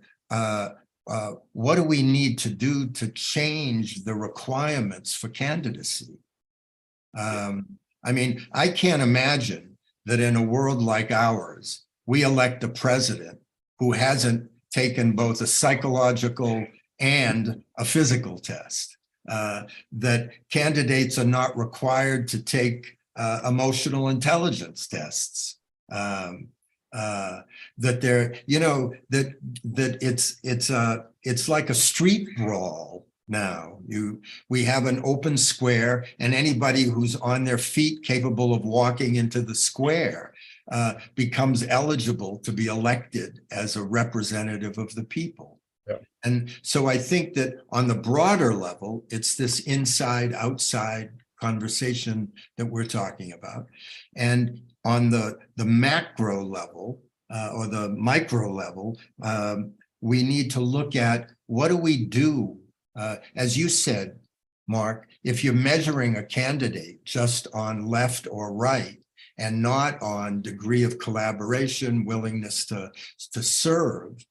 what do we need to do to change the requirements for candidacy? I mean, I can't imagine that in a world like ours, we elect a president who hasn't taken both a psychological and a physical test, that candidates are not required to take emotional intelligence tests, that they're, you know, that it's like a street brawl now. We have an open square, and anybody who's on their feet capable of walking into the square becomes eligible to be elected as a representative of the people. Yeah. And so I think that on the broader level, it's this inside outside conversation that we're talking about. And on the macro level or the micro level, we need to look at what do we do? As you said, Mark, if you're measuring a candidate just on left or right and not on degree of collaboration, willingness to serve,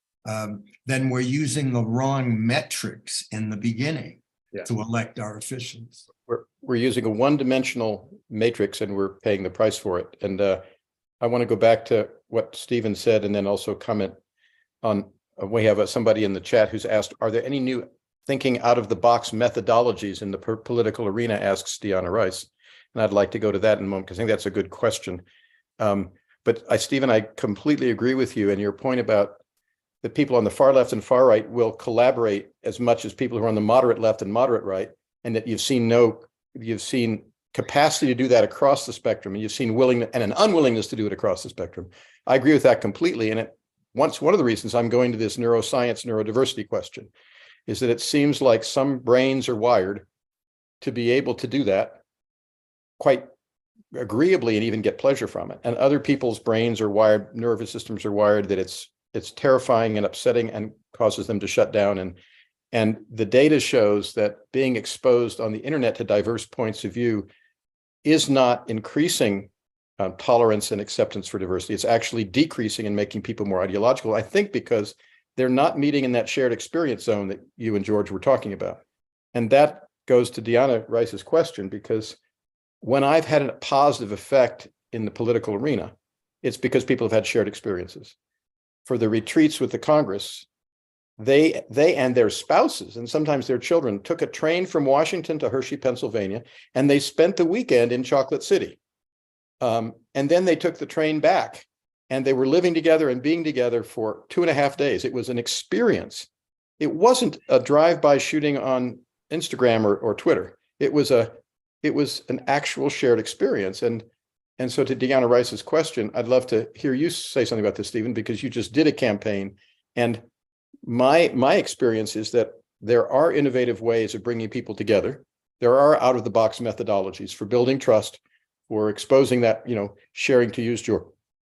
then we're using the wrong metrics in the beginning to elect our officials. We're using a one-dimensional matrix and we're paying the price for it. And I want to go back to what Stephen said and then also comment on, we have somebody in the chat who's asked, are there any new thinking out of the box methodologies in the political arena, asks Deanna Rice. And I'd like to go to that in a moment because I think that's a good question. But Stephen, I completely agree with you and your point about the people on the far left and far right will collaborate as much as people who are on the moderate left and moderate right, and that you've seen capacity to do that across the spectrum, and you've seen willingness and an unwillingness to do it across the spectrum. I agree with that completely. And one of the reasons I'm going to this neuroscience, neurodiversity question is that it seems like some brains are wired to be able to do that quite agreeably and even get pleasure from it. And other people's brains are wired, nervous systems are wired that it's terrifying and upsetting and causes them to shut down. And the data shows that being exposed on the internet to diverse points of view is not increasing tolerance and acceptance for diversity. It's actually decreasing and making people more ideological, I think, because they're not meeting in that shared experience zone that you and George were talking about. And that goes to Deanna Rice's question, because when I've had a positive effect in the political arena, it's because people have had shared experiences. For the retreats with the Congress, they and their spouses and sometimes their children took a train from Washington to Hershey, Pennsylvania, and they spent the weekend in Chocolate City. And then they took the train back and they were living together and being together for 2.5 days. It was an experience. It wasn't a drive-by shooting on Instagram or Twitter. It was an actual shared experience. And so to Deanna Rice's question, I'd love to hear you say something about this, Stephen, because you just did a campaign. And my experience is that there are innovative ways of bringing people together. There are out-of-the-box methodologies for building trust, for exposing that, sharing, to use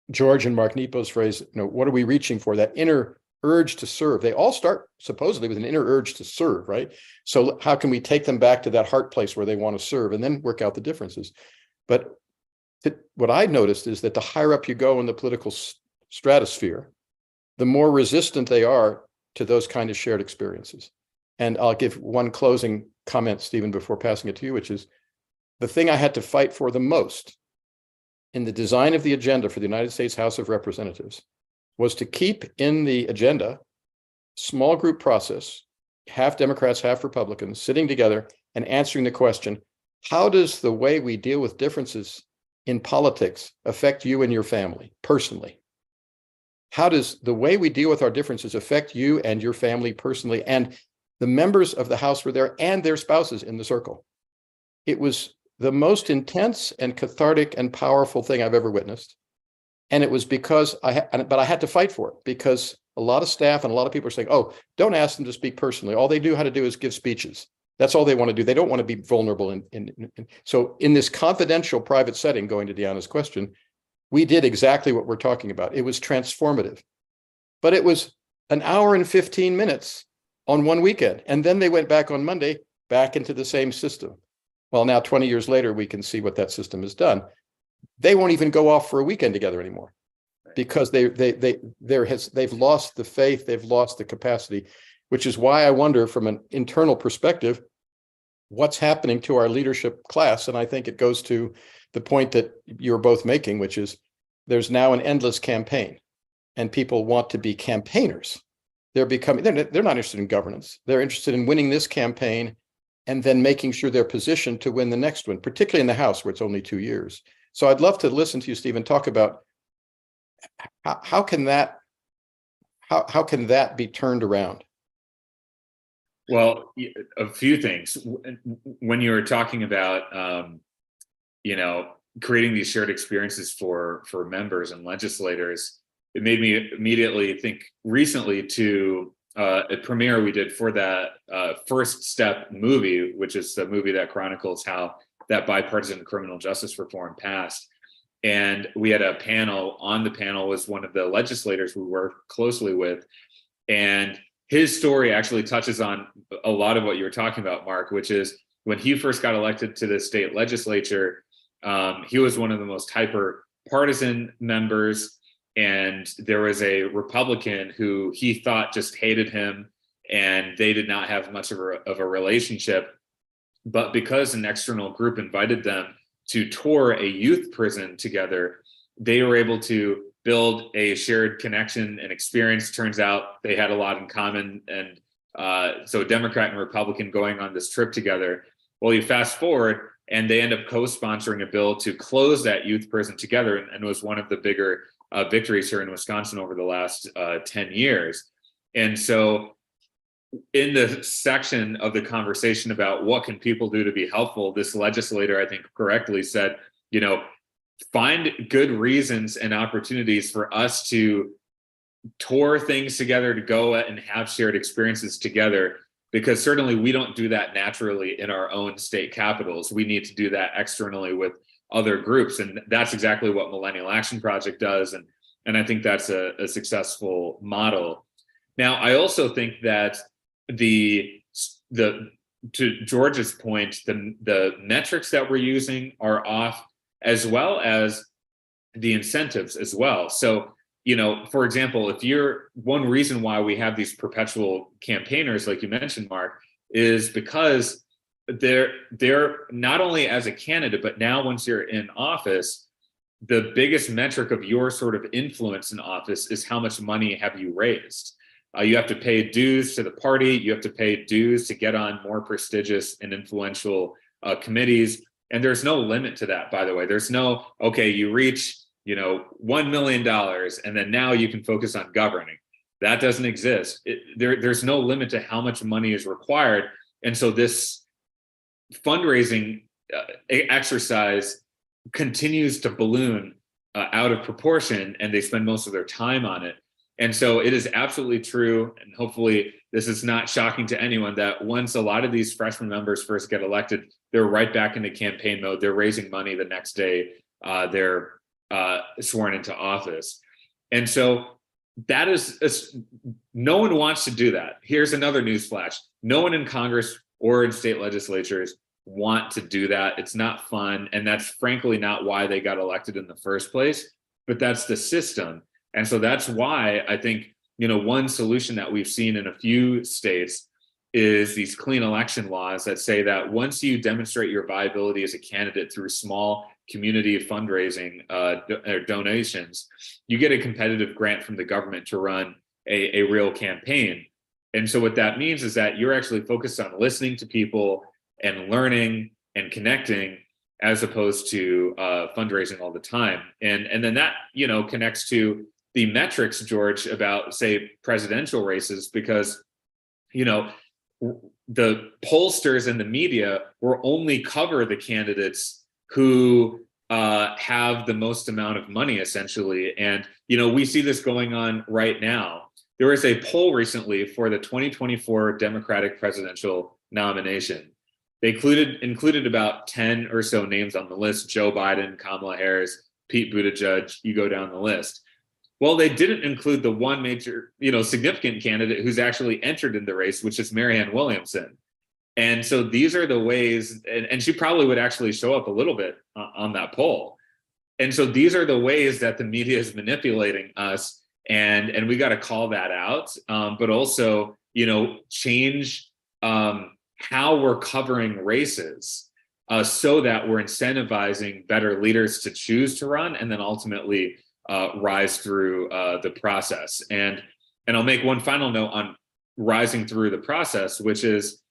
George and Mark Nepo's phrase, what are we reaching for? That inner urge to serve. They all start supposedly with an inner urge to serve, right? So how can we take them back to that heart place where they want to serve and then work out the differences? But what I noticed is that the higher up you go in the political stratosphere, the more resistant they are to those kind of shared experiences. And I'll give one closing comment, Stephen, before passing it to you, which is the thing I had to fight for the most in the design of the agenda for the United States House of Representatives was to keep in the agenda small group process, half Democrats, half Republicans, sitting together and answering the question, how does the way we deal with differences in politics affect you and your family personally? How does the way we deal with our differences affect you and your family personally? And the members of the House were there and their spouses in the circle. It was the most intense and cathartic and powerful thing I've ever witnessed. And it was because but I had to fight for it, because a lot of staff and a lot of people are saying, oh, don't ask them to speak personally. All they do how to do is give speeches. That's all they want to do. They don't want to be vulnerable. So in this confidential private setting, going to Deanna's question, we did exactly what we're talking about. It was transformative, but it was an hour and 15 minutes on one weekend. And then they went back on Monday, back into the same system. Well, now 20 years later, we can see what that system has done. They won't even go off for a weekend together anymore because they've lost the faith, they've lost the capacity, which is why I wonder from an internal perspective, what's happening to our leadership class. And I think it goes to the point that you're both making, which is there's now an endless campaign and people want to be campaigners. They're not interested in governance. They're interested in winning this campaign and then making sure they're positioned to win the next one, particularly in the House where it's only 2 years. So I'd love to listen to you, Stephen, talk about how can that be turned around? Well, a few things. When you were talking about, creating these shared experiences for members and legislators, it made me immediately think recently to a premiere we did for that First Step movie, which is the movie that chronicles how that bipartisan criminal justice reform passed. And we had a panel. On the panel was one of the legislators we work closely with. And his story actually touches on a lot of what you were talking about, Mark, which is when he first got elected to the state legislature, he was one of the most hyper partisan members. And there was a Republican who he thought just hated him and they did not have much of a relationship. But because an external group invited them to tour a youth prison together, they were able to build a shared connection and experience. Turns out they had a lot in common. And so Democrat and Republican going on this trip together. Well, you fast forward and they end up co-sponsoring a bill to close that youth prison together, and was one of the bigger victories here in Wisconsin over the last 10 years. And so in the section of the conversation about what can people do to be helpful, this legislator, I think correctly said, find good reasons and opportunities for us to tour things together, to go and have shared experiences together, because certainly we don't do that naturally in our own state capitals. We need to do that externally with other groups. And that's exactly what Millennial Action Project does. And I think that's a successful model. Now, I also think that to George's point, the metrics that we're using are off, as well as the incentives as well. So, for example, one reason why we have these perpetual campaigners, like you mentioned, Mark, is because they're not only as a candidate, but now once you're in office, the biggest metric of your sort of influence in office is how much money have you raised. You have to pay dues to the party. You have to pay dues to get on more prestigious and influential committees. And there's no limit to that, by the way. There's no, okay, you reach, $1 million and then now you can focus on governing. That doesn't exist. There's no limit to how much money is required. And so this fundraising exercise continues to balloon out of proportion, and they spend most of their time on it. And so it is absolutely true, and hopefully this is not shocking to anyone, that once a lot of these freshman members first get elected, they're right back into campaign mode. They're raising money the next day they're sworn into office. And so that is, no one wants to do that. Here's another news flash. No one in Congress or in state legislatures want to do that. It's not fun. And that's frankly not why they got elected in the first place, but that's the system. And so that's why I think, one solution that we've seen in a few states is these clean election laws that say that once you demonstrate your viability as a candidate through small community fundraising or donations, you get a competitive grant from the government to run a real campaign. And so what that means is that you're actually focused on listening to people and learning and connecting, as opposed to fundraising all the time. And then that, connects to the metrics, George, about, say, presidential races, because, the pollsters and the media will only cover the candidates who have the most amount of money, essentially. And, we see this going on right now. There was a poll recently for the 2024 Democratic presidential nomination. They included about 10 or so names on the list: Joe Biden, Kamala Harris, Pete Buttigieg, you go down the list. Well, they didn't include the one major, significant candidate who's actually entered in the race, which is Marianne Williamson. And so these are the ways, and she probably would actually show up a little bit on that poll. And so these are the ways that the media is manipulating us, and we got to call that out, but also, change how we're covering races, so that we're incentivizing better leaders to choose to run, and then ultimately rise through the process. And I'll make one final note on rising through the process, which is,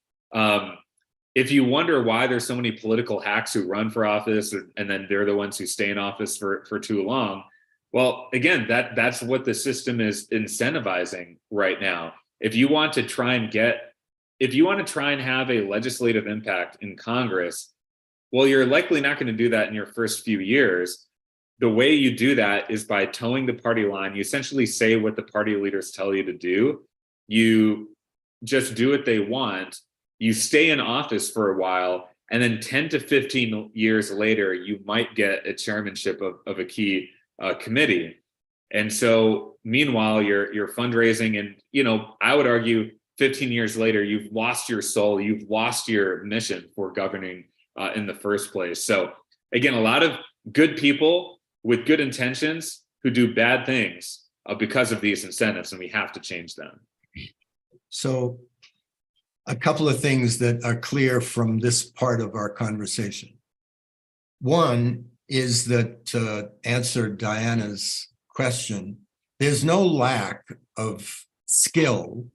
if you wonder why there's so many political hacks who run for office, and then they're the ones who stay in office for too long, well, again, that's what the system is incentivizing right now. If you want to try and have a legislative impact in Congress, well, you're likely not going to do that in your first few years. The way you do that is by towing the party line. You essentially say what the party leaders tell you to do. You just do what they want. You stay in office for a while, and then 10 to 15 years later, you might get a chairmanship of a key committee. And so meanwhile, you're fundraising, and I would argue 15 years later, you've lost your soul, you've lost your mission for governing in the first place. So again, a lot of good people with good intentions who do bad things because of these incentives, and we have to change them. So a couple of things that are clear from this part of our conversation. One is that, to answer Diana's question, there's no lack of skill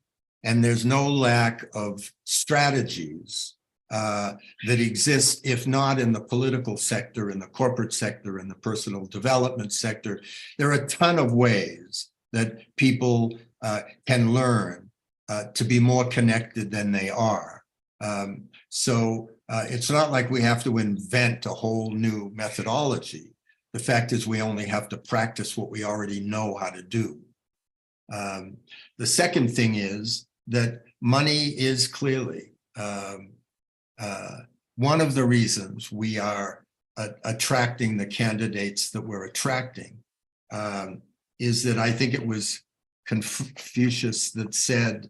and there's no lack of strategies that exist, if not in the political sector, in the corporate sector, in the personal development sector. There are a ton of ways that people can learn to be more connected than they are. So it's not like we have to invent a whole new methodology. The fact is, we only have to practice what we already know how to do. The second thing is that money is clearly one of the reasons we are attracting the candidates that we're attracting. Is that I think it was Confucius that said,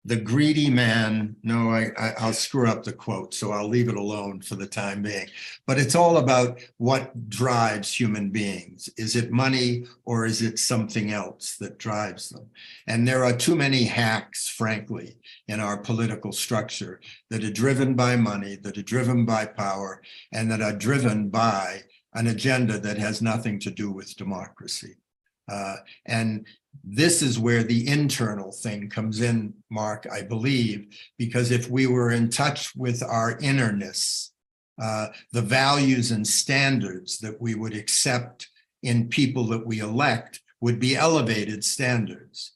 the greedy man, no, I'll screw up the quote, so I'll leave it alone for the time being. But it's all about what drives human beings. Is it money, or is it something else that drives them? And there are too many hacks, frankly, in our political structure that are driven by money, that are driven by power, and that are driven by an agenda that has nothing to do with democracy. And this is where the internal thing comes in, Mark, I believe, because if we were in touch with our innerness, the values and standards that we would accept in people that we elect would be elevated standards.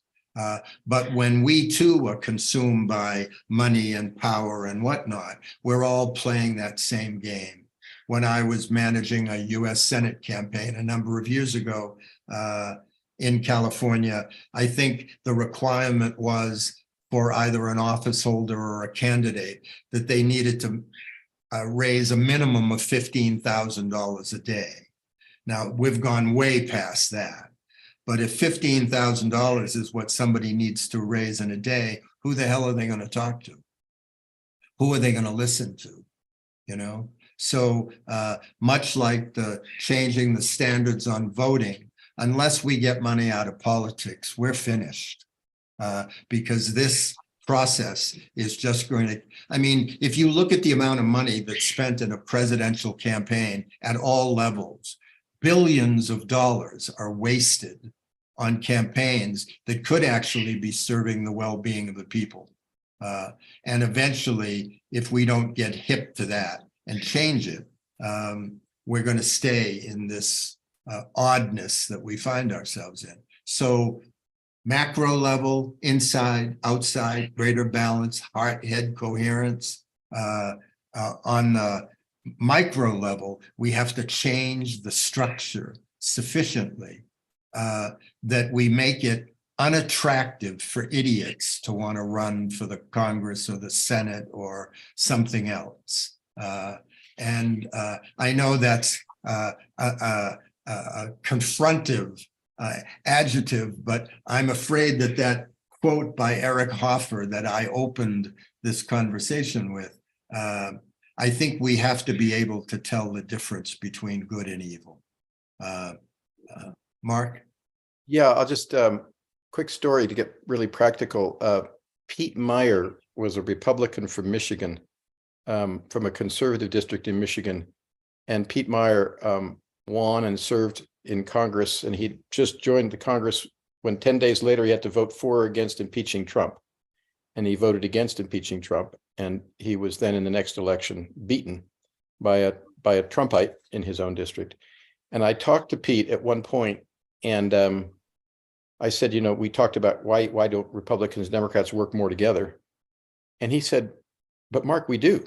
But when we too are consumed by money and power and whatnot, we're all playing that same game. When I was managing a US Senate campaign a number of years ago, in California, I think the requirement was for either an office holder or a candidate that they needed to raise a minimum of $15,000 a day. Now, we've gone way past that. But if $15,000 is what somebody needs to raise in a day, who the hell are they going to talk to? Who are they going to listen to? So much like the changing the standards on voting, unless we get money out of politics, we're finished, because this process is just going to, if you look at the amount of money that's spent in a presidential campaign at all levels, billions of dollars are wasted on campaigns that could actually be serving the well-being of the people. And eventually, if we don't get hip to that and change it, we're going to stay in this oddness that we find ourselves in. So macro level, inside, outside, greater balance, heart-head coherence. On the micro level, we have to change the structure sufficiently that we make it unattractive for idiots to want to run for the Congress or the Senate or something else. And I know that's a confrontive adjective, but I'm afraid that quote by Eric Hoffer that I opened this conversation with. I think we have to be able to tell the difference between good and evil. Mark? Yeah, I'll just quick story to get really practical. Pete Meyer was a Republican from Michigan, from a conservative district in Michigan, and Pete Meyer won and served in Congress, and he just joined the Congress when 10 days later he had to vote for or against impeaching Trump, and he voted against impeaching Trump, and he was then in the next election beaten by a Trumpite in his own district. And I talked to Pete at one point, and I said, you know, we talked about why don't Republicans and Democrats work more together? And he said, but Mark, we do.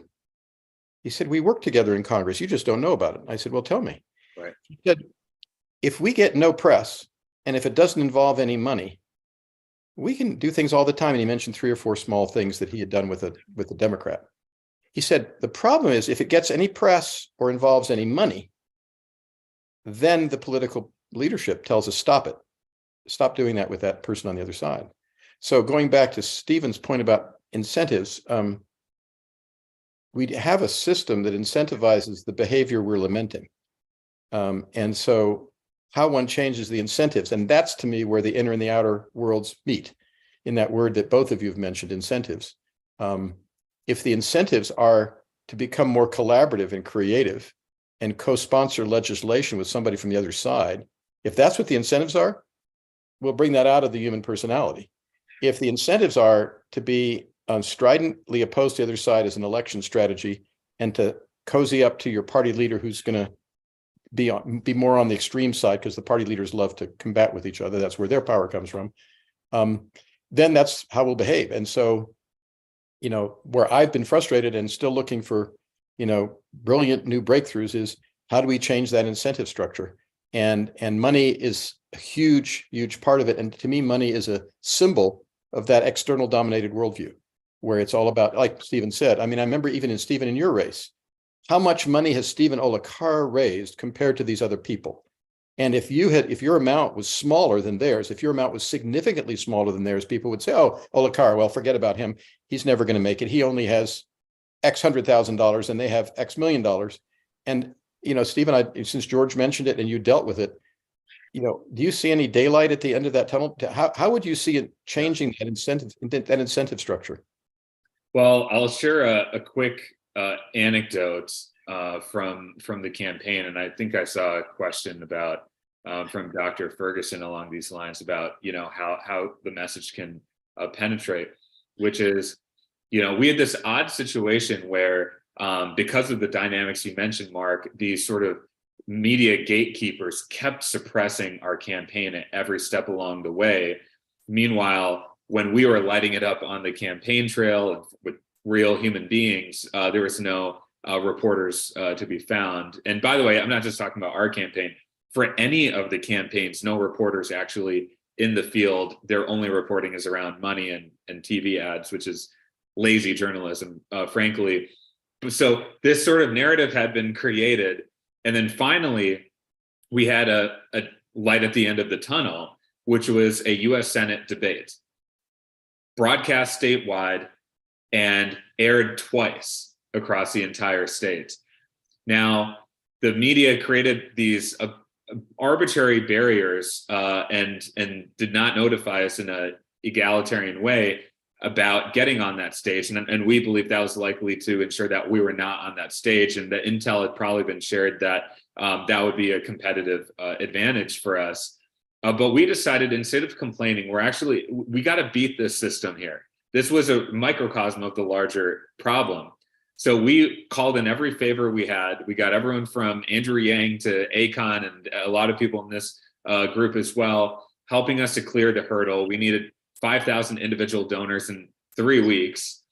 He said, we work together in Congress. You just don't know about it. I said, well, tell me. Right. He said, if we get no press, and if it doesn't involve any money, we can do things all the time. And he mentioned 3 or 4 small things that he had done with a Democrat. He said, the problem is if it gets any press or involves any money, then the political leadership tells us, stop it. Stop doing that with that person on the other side. So going back to Stephen's point about incentives, we have a system that incentivizes the behavior we're lamenting. And so how one changes the incentives, and that's to me where the inner and the outer worlds meet, in that word that both of you have mentioned, incentives. If the incentives are to become more collaborative and creative and co-sponsor legislation with somebody from the other side, if that's what the incentives are, we'll bring that out of the human personality. If the incentives are to be stridently opposed to the other side as an election strategy and to cozy up to your party leader who's going to be more on the extreme side because the party leaders love to combat with each other, that's where their power comes from, then that's how we'll behave. And so, you know, where I've been frustrated and still looking for, you know, brilliant new breakthroughs is how do we change that incentive structure? And money is a huge part of it. And to me, money is a symbol of that external dominated worldview, where it's all about, like Stephen said, I mean, I remember even in your race, how much money has Stephen Olakar raised compared to these other people? And if your amount was smaller than theirs, if your amount was significantly smaller than theirs, people would say, oh, Olakar, well, forget about him. He's never going to make it. He only has X $100,000 and they have X $1 million. And, you know, Stephen, since George mentioned it and you dealt with it, you know, do you see any daylight at the end of that tunnel? How would you see it changing that incentive structure? Well, I'll share a quick anecdote from the campaign, and I think I saw a question about from Dr. Ferguson along these lines about, you know, how the message can penetrate, which is, you know, we had this odd situation where because of the dynamics you mentioned, Mark, these sort of media gatekeepers kept suppressing our campaign at every step along the way. Meanwhile, when we were lighting it up on the campaign trail with real human beings, there was no reporters to be found. And by the way, I'm not just talking about our campaign. For any of the campaigns, no reporters actually in the field. Their only reporting is around money and TV ads, which is lazy journalism, frankly. So this sort of narrative had been created. And then finally, we had a light at the end of the tunnel, which was a US Senate debate, broadcast statewide and aired twice across the entire state. Now, the media created these arbitrary barriers and did not notify us in an egalitarian way about getting on that stage. And we believe that was likely to ensure that we were not on that stage, and that intel had probably been shared that that would be a competitive advantage for us. But we decided, instead of complaining, we got to beat this system here. This was a microcosm of the larger problem. So we called in every favor we had. We got everyone from Andrew Yang to Akon and a lot of people in this group as well, helping us to clear the hurdle. We needed 5,000 individual donors in 3 weeks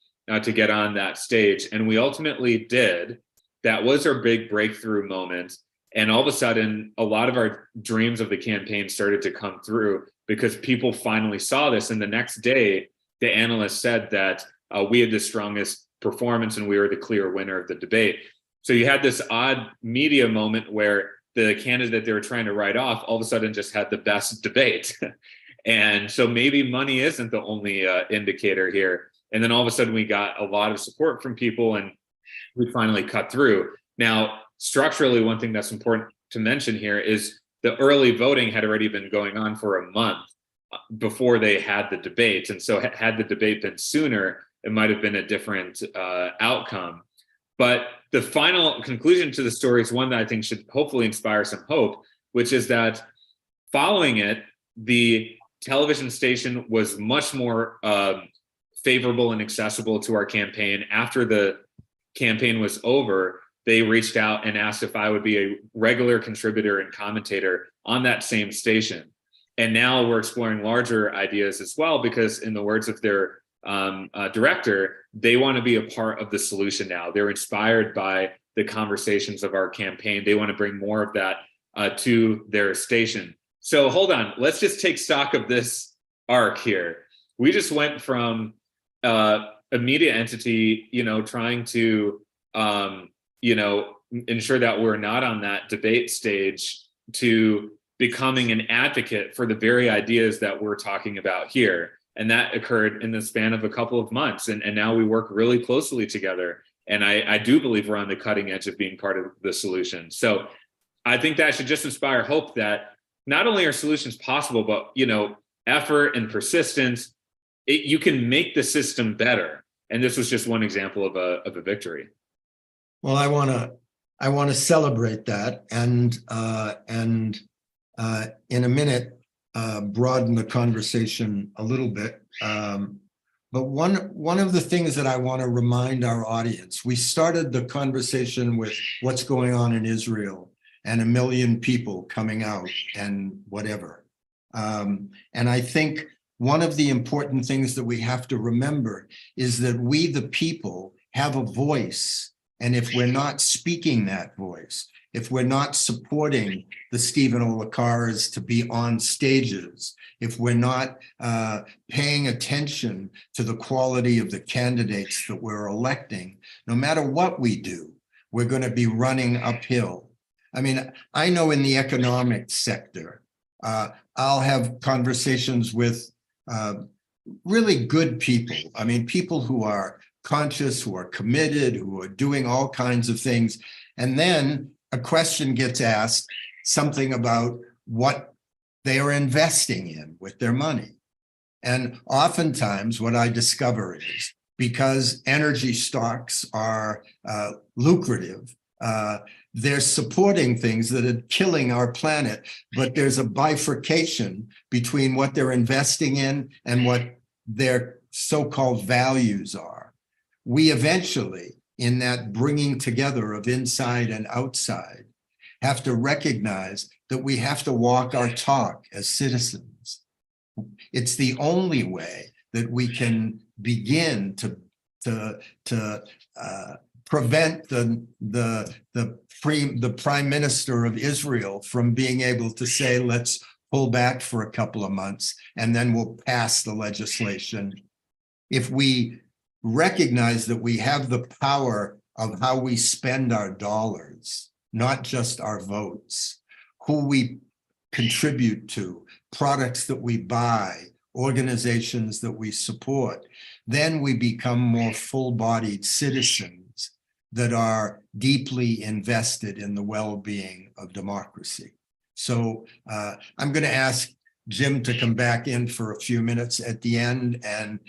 to get on that stage. And we ultimately did. That was our big breakthrough moment. And all of a sudden, a lot of our dreams of the campaign started to come through because people finally saw this. And the next day, the analyst said that we had the strongest performance and we were the clear winner of the debate. So you had this odd media moment where the candidate they were trying to write off all of a sudden just had the best debate. And so maybe money isn't the only indicator here. And then all of a sudden we got a lot of support from people and we finally cut through. Now, structurally, one thing that's important to mention here is the early voting had already been going on for a month before they had the debate. And so had the debate been sooner, it might have been a different outcome. But the final conclusion to the story is one that I think should hopefully inspire some hope, which is that following it, the television station was much more favorable and accessible to our campaign. After the campaign was over, they reached out and asked if I would be a regular contributor and commentator on that same station. And now we're exploring larger ideas as well, because in the words of their director, they want to be a part of the solution now. They're inspired by the conversations of our campaign. They want to bring more of that to their station. So hold on, let's just take stock of this arc here. We just went from a media entity, trying to, ensure that we're not on that debate stage, to becoming an advocate for the very ideas that we're talking about here. And that occurred in the span of a couple of months. And now we work really closely together. And I do believe we're on the cutting edge of being part of the solution. So I think that should just inspire hope that not only are solutions possible, but, effort and persistence, you can make the system better. And this was just one example of a victory. Well, I want to celebrate that, and in a minute broaden the conversation a little bit. But one of the things that I want to remind our audience, we started the conversation with what's going on in Israel and 1 million people coming out and whatever. And I think one of the important things that we have to remember is that we, the people, have a voice. And if we're not speaking that voice, if we're not supporting the Stephen Olakaras to be on stages, if we're not paying attention to the quality of the candidates that we're electing, no matter what we do, we're going to be running uphill. I mean, I know in the economic sector, I'll have conversations with really good people. I mean, people who are conscious, who are committed, who are doing all kinds of things. And then a question gets asked, something about what they are investing in with their money. And oftentimes what I discover is, because energy stocks are lucrative, they're supporting things that are killing our planet, but there's a bifurcation between what they're investing in and what their so-called values are. We eventually, in that bringing together of inside and outside, have to recognize that we have to walk our talk as citizens. It's the only way that we can begin to prevent the prime minister of Israel from being able to say, let's pull back for a couple of months and then we'll pass the legislation. If we recognize that we have the power of how we spend our dollars, not just our votes, who we contribute to, products that we buy, organizations that we support, then we become more full-bodied citizens that are deeply invested in the well-being of democracy. So I'm going to ask Jim to come back in for a few minutes at the end and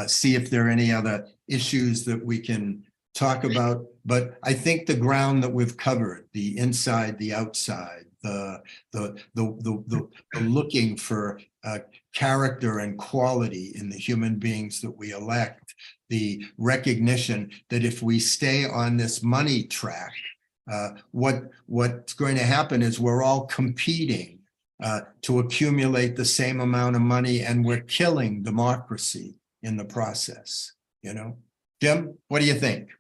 see if there are any other issues that we can talk about. But I think the ground that we've covered, the inside, the outside, the looking for character and quality in the human beings that we elect, the recognition that if we stay on this money track, what's going to happen is we're all competing to accumulate the same amount of money, and we're killing democracy in the process. Jim, what do you think?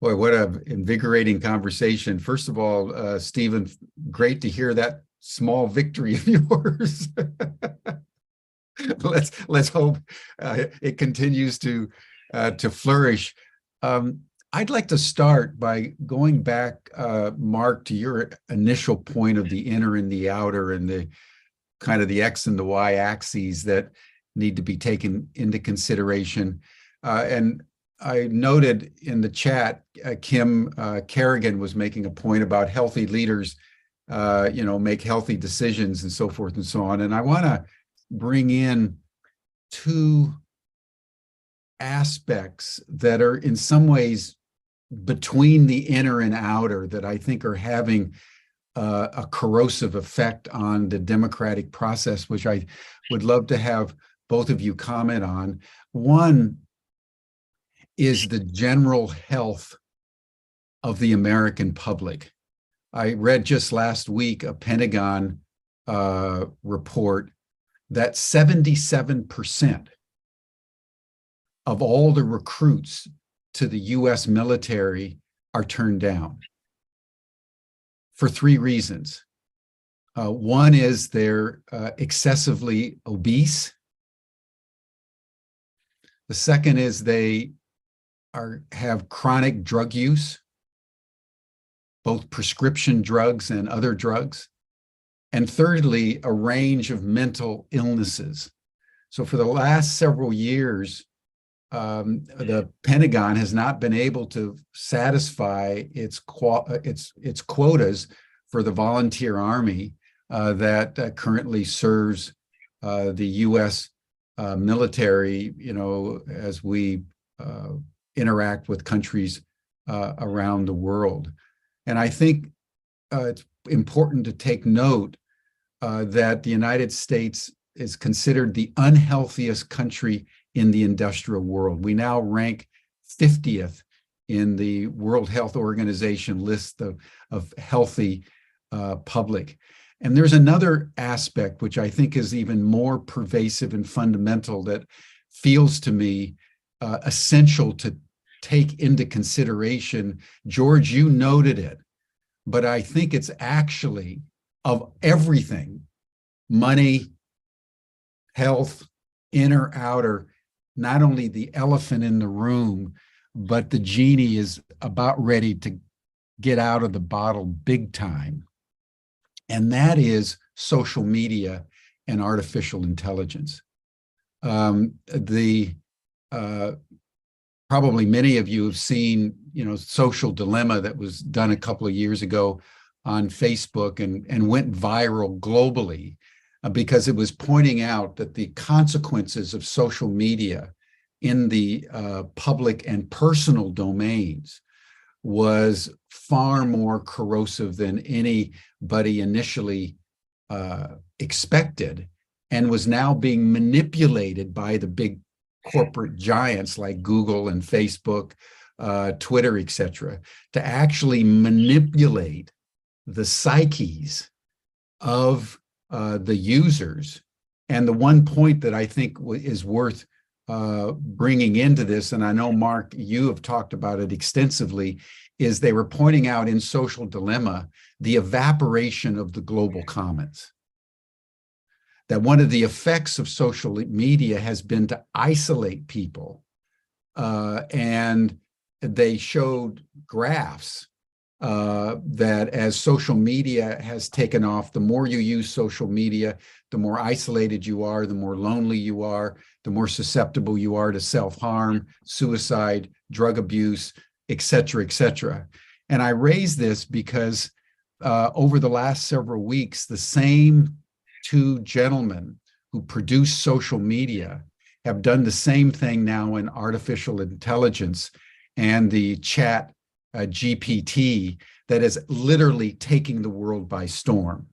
Boy, what an invigorating conversation. First of all, Stephen, great to hear that small victory of yours. Let's hope it continues to flourish. I'd like to start by going back, Mark, to your initial point of the inner and the outer, and kind of the X and the Y axes that need to be taken into consideration. And I noted in the chat, Kim Kerrigan was making a point about healthy leaders, make healthy decisions and so forth and so on. And I want to bring in two aspects that are in some ways between the inner and outer that I think are having a corrosive effect on the democratic process, which I would love to have both of you comment on. One is the general health of the American public. I read just last week a Pentagon report that 77% of all the recruits to the US military are turned down for three reasons. One is they're excessively obese. The second is they have chronic drug use, both prescription drugs and other drugs. And thirdly, a range of mental illnesses. So for the last several years, the Pentagon has not been able to satisfy its quotas for the volunteer army that currently serves the U.S. Military, as we interact with countries around the world. And I think it's important to take note that the United States is considered the unhealthiest country in the industrial world. We now rank 50th in the World Health Organization list of healthy public. And there's another aspect which I think is even more pervasive and fundamental that feels to me essential to take into consideration. George, you noted it, but I think it's actually of everything, money, health, inner, outer, not only the elephant in the room, but the genie is about ready to get out of the bottle big time. And that is social media and artificial intelligence. Probably many of you have seen, Social Dilemma that was done a couple of years ago on Facebook and went viral globally because it was pointing out that the consequences of social media in the public and personal domains was far more corrosive than anybody initially expected, and was now being manipulated by the big corporate giants like Google and Facebook, Twitter, etc., to actually manipulate the psyches of the users. And the one point that I think is worth bringing into this, and I know, Mark, you have talked about it extensively, is they were pointing out in Social Dilemma the evaporation of the global commons. That one of the effects of social media has been to isolate people. And they showed graphs that as social media has taken off, the more you use social media, the more isolated you are, the more lonely you are, the more susceptible you are to self-harm, suicide, drug abuse, et cetera, et cetera. And I raise this because over the last several weeks, the same two gentlemen who produce social media have done the same thing now in artificial intelligence and the chat GPT that is literally taking the world by storm.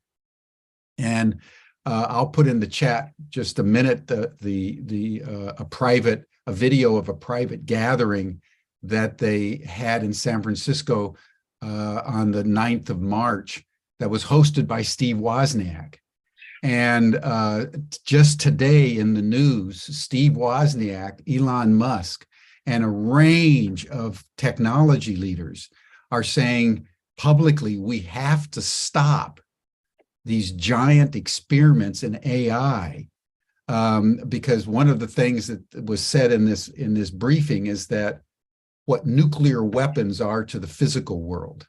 And I'll put in the chat just a minute a video of a private gathering that they had in San Francisco on the 9th of March that was hosted by Steve Wozniak. And just today in the news, Steve Wozniak, Elon Musk, and a range of technology leaders are saying publicly, we have to stop these giant experiments in AI, because one of the things that was said in this briefing is that what nuclear weapons are to the physical world,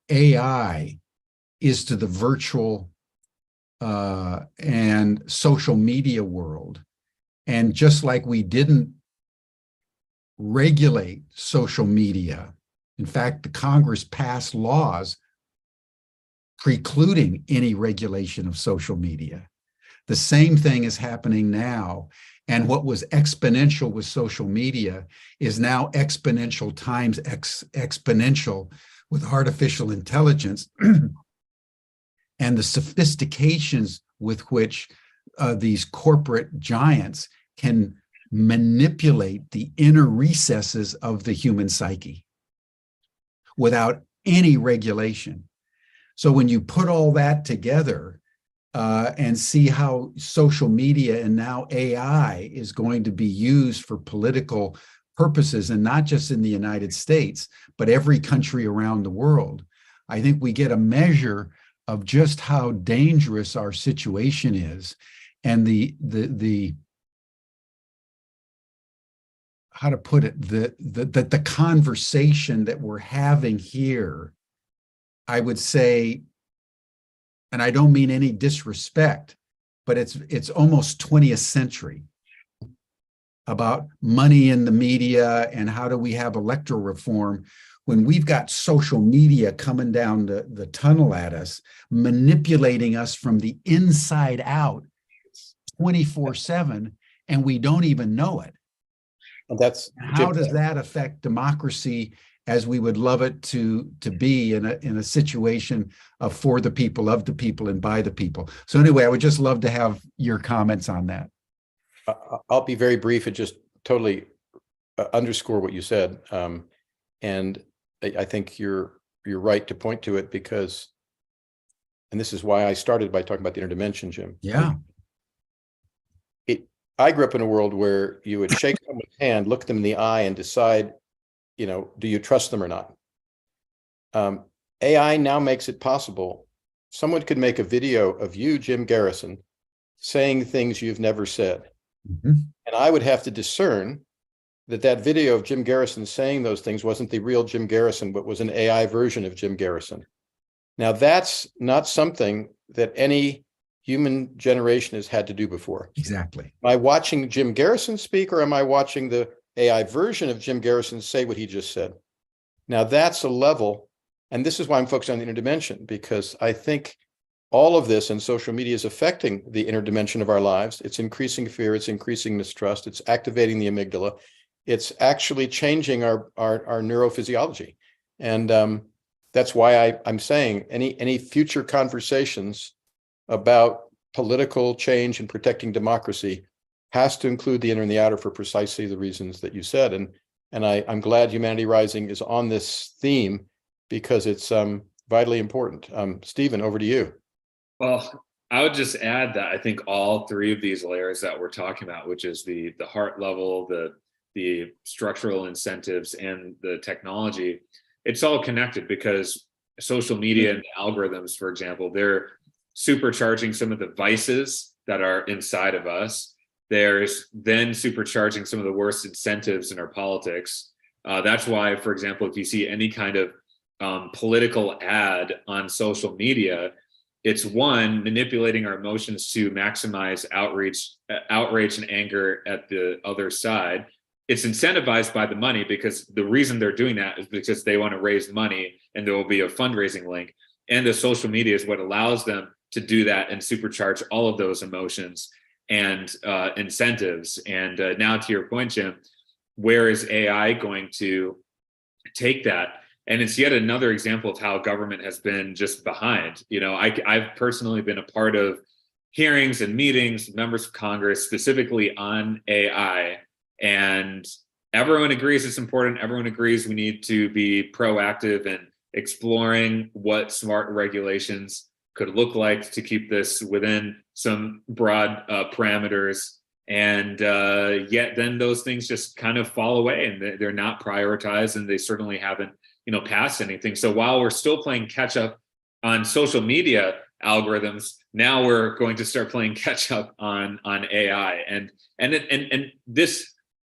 AI is to the virtual and social media world. And just like we didn't regulate social media, in fact, the Congress passed laws precluding any regulation of social media. The same thing is happening now. And what was exponential with social media is now exponential times exponential with artificial intelligence and the sophistications with which these corporate giants can manipulate the inner recesses of the human psyche without any regulation. So when you put all that together and see how social media and now AI is going to be used for political purposes, and not just in the United States, but every country around the world, I think we get a measure of just how dangerous our situation is, and the how to put it, the conversation that we're having here, I would say, and I don't mean any disrespect, but it's almost 20th century about money in the media and how do we have electoral reform when we've got social media coming down the tunnel at us, manipulating us from the inside out 24/7, and we don't even know it. And that's How does that affect democracy as we would love it to be in a situation of for the people, of the people, and by the people? So anyway, I would just love to have your comments on that. I'll be very brief and just totally underscore what you said. And I think you're right to point to it because, and this is why I started by talking about the interdimension, Jim. Yeah. I grew up in a world where you would shake someone's hand, look them in the eye, and decide, do you trust them or not? AI now makes it possible. Someone could make a video of you, Jim Garrison, saying things you've never said. Mm-hmm. And I would have to discern that video of Jim Garrison saying those things wasn't the real Jim Garrison, but was an AI version of Jim Garrison. Now, that's not something that any human generation has had to do before. Exactly. Am I watching Jim Garrison speak, or am I watching the AI version of Jim Garrison say what he just said? Now, that's a level, and this is why I'm focused on the interdimension, because I think all of this and social media is affecting the interdimension of our lives. It's increasing fear, it's increasing mistrust, it's activating the amygdala. It's actually changing our neurophysiology. And that's why I'm saying any future conversations about political change and protecting democracy has to include the inner and the outer for precisely the reasons that you said. And I'm glad Humanity Rising is on this theme because it's vitally important. Stephen, over to you. Well, I would just add that I think all three of these layers that we're talking about, which is the heart level, the structural incentives, and the technology, it's all connected because social media and algorithms, for example, they're supercharging some of the vices that are inside of us. There's then supercharging some of the worst incentives in our politics. That's why, for example, if you see any kind of political ad on social media, it's one, manipulating our emotions to maximize outrage and anger at the other side. It's incentivized by the money because the reason they're doing that is because they want to raise money and there will be a fundraising link. And the social media is what allows them to do that and supercharge all of those emotions and incentives. And now to your point, Jim, where is AI going to take that? And it's yet another example of how government has been just behind. I've personally been a part of hearings and meetings with members of Congress specifically on AI, and everyone agrees it's important. Everyone agrees we need to be proactive in exploring what smart regulations could look like to keep this within some broad parameters. And yet then those things just kind of fall away and they're not prioritized, and they certainly haven't passed anything. So while we're still playing catch up on social media algorithms, now we're going to start playing catch up on AI. And this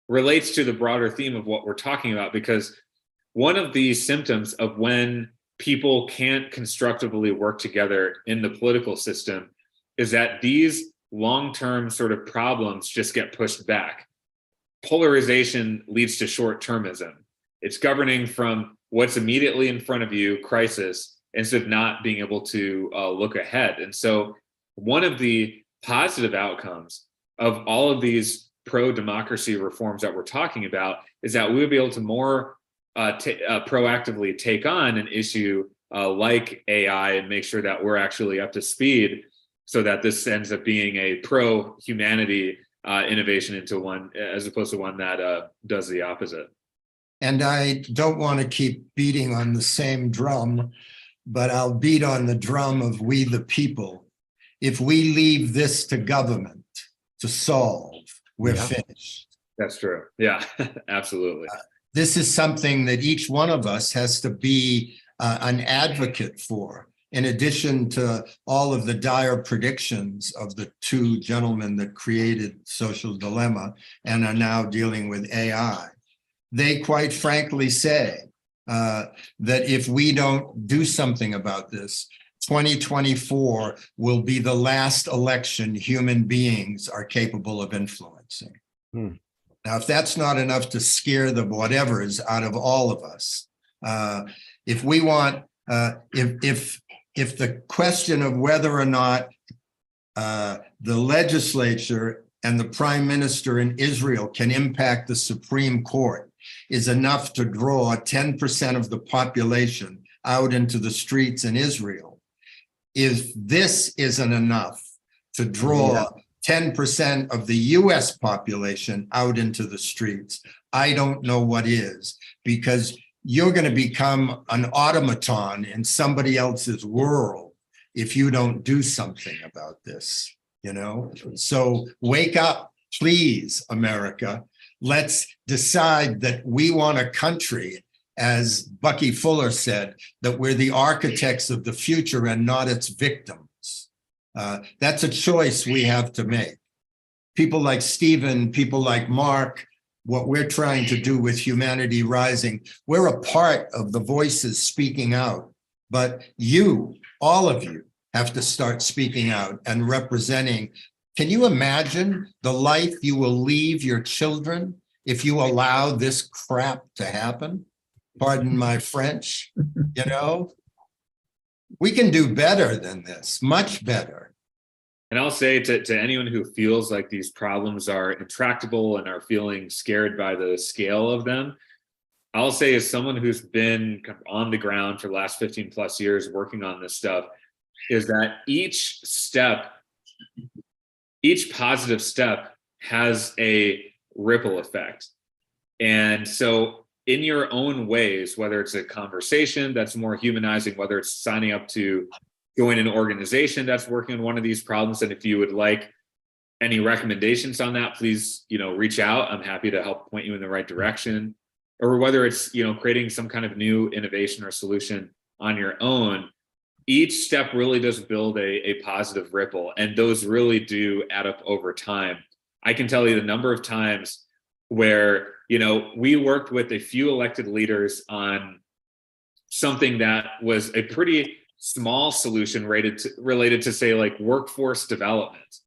relates to the broader theme of what we're talking about, because one of the symptoms of when people can't constructively work together in the political system is that these long-term sort of problems just get pushed back. Polarization leads to short-termism. It's governing from what's immediately in front of you, crisis, instead of not being able to look ahead. And so one of the positive outcomes of all of these pro-democracy reforms that we're talking about is that we would be able to more proactively take on an issue like AI and make sure that we're actually up to speed, so that this ends up being a pro-humanity innovation into one, as opposed to one that does the opposite. And I don't want to keep beating on the same drum, but I'll beat on the drum of we the people. If we leave this to government to solve, we're finished. That's true. Yeah, absolutely. This is something that each one of us has to be an advocate for, in addition to all of the dire predictions of the two gentlemen that created Social Dilemma and are now dealing with AI. They quite frankly say that if we don't do something about this, 2024 will be the last election human beings are capable of influencing. Now, if that's not enough to scare the whatevers out of all of us, if we want, if the question of whether or not the legislature and the prime minister in Israel can impact the Supreme Court is enough to draw 10% of the population out into the streets in Israel, if this isn't enough to draw 10% of the US population out into the streets, I don't know what is, because you're going to become an automaton in somebody else's world if you don't do something about this, you know? So wake up, please, America. Let's decide that we want a country, as Bucky Fuller said, that we're the architects of the future and not its victims. That's a choice we have to make. People like Stephen, people like Mark, what we're trying to do with Humanity Rising, we're a part of the voices speaking out, but you, all of you, have to start speaking out and representing. Can you imagine the life you will leave your children if you allow this crap to happen? Pardon my French, you know? We can do better than this, much better. And I'll say to anyone who feels like these problems are intractable and are feeling scared by the scale of them, I'll say, as someone who's been on the ground for the last 15 plus years working on this stuff, is that each step, each positive step has a ripple effect. And so in your own ways, whether it's a conversation that's more humanizing, whether it's signing up to join an organization that's working on one of these problems, and if you would like any recommendations on that, please, reach out. I'm happy to help point you in the right direction. Or whether it's, creating some kind of new innovation or solution on your own, each step really does build a positive ripple, and those really do add up over time. I can tell you the number of times where, we worked with a few elected leaders on something that was a pretty small solution related to say like workforce development.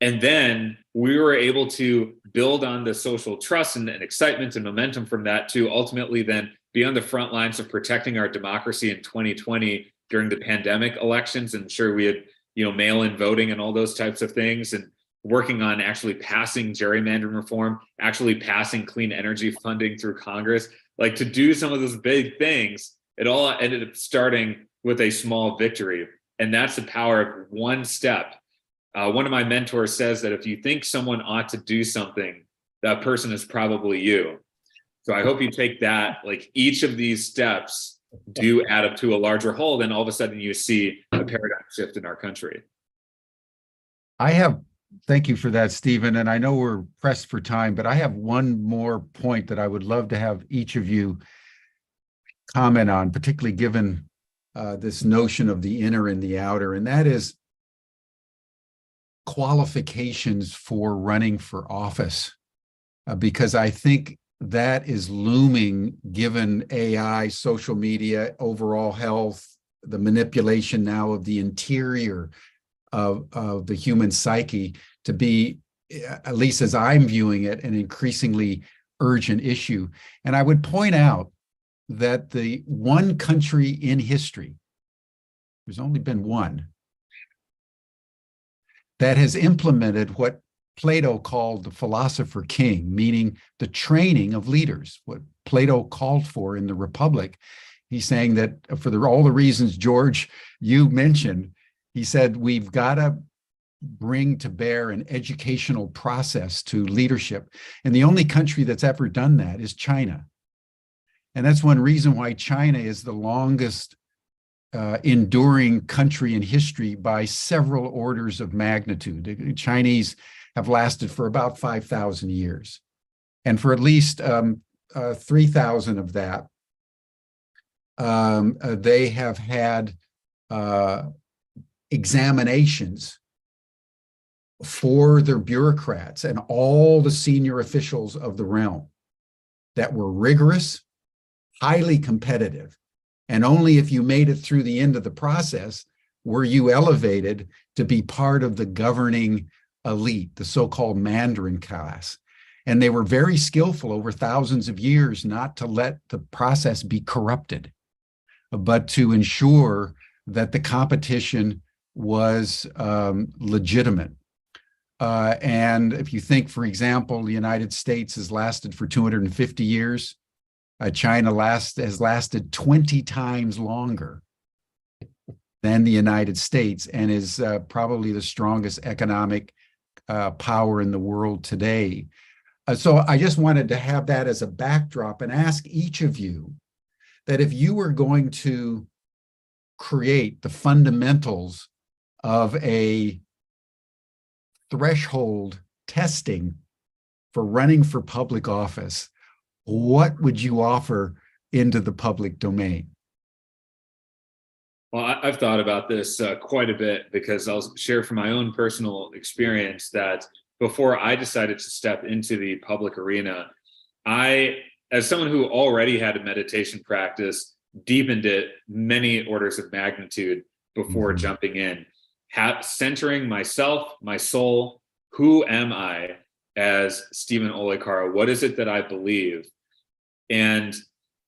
And then we were able to build on the social trust and excitement and momentum from that to ultimately then be on the front lines of protecting our democracy in 2020 during the pandemic elections. And sure, we had, mail-in voting and all those types of things, and working on actually passing gerrymandering reform, actually passing clean energy funding through Congress. Like, to do some of those big things, it all ended up starting with a small victory. And that's the power of one step. One of my mentors says that if you think someone ought to do something, that person is probably you. So I hope you take that, like each of these steps do add up to a larger whole, then all of a sudden you see a paradigm shift in our country. Thank you for that, Stephen. And I know we're pressed for time, but I have one more point that I would love to have each of you comment on, particularly given this notion of the inner and the outer, and that is qualifications for running for office, because I think that is looming given AI, social media, overall health, the manipulation now of the interior of the human psyche to be, at least as I'm viewing it, an increasingly urgent issue. And I would point out that the one country in history, there's only been one, that has implemented what Plato called the philosopher king, meaning the training of leaders, what Plato called for in the Republic. He's saying that for all the reasons, George, you mentioned, he said, we've got to bring to bear an educational process to leadership. And the only country that's ever done that is China. And that's one reason why China is the longest enduring country in history by several orders of magnitude. The Chinese have lasted for about 5,000 years. And for at least 3,000 of that, they have had examinations for their bureaucrats and all the senior officials of the realm that were rigorous, highly competitive. And only if you made it through the end of the process were you elevated to be part of the governing elite, the so-called Mandarin class. And they were very skillful over thousands of years not to let the process be corrupted, but to ensure that the competition was legitimate. And if you think, for example, the United States has lasted for 250 years, China has lasted 20 times longer than the United States and is probably the strongest economic power in the world today. So I just wanted to have that as a backdrop and ask each of you that if you were going to create the fundamentals of a threshold testing for running for public office, what would you offer into the public domain? Well, I've thought about this quite a bit, because I'll share from my own personal experience that before I decided to step into the public arena, I, as someone who already had a meditation practice, deepened it many orders of magnitude before jumping in, centering myself, my soul. Who am I as Stephen Olikara? What is it that I believe? And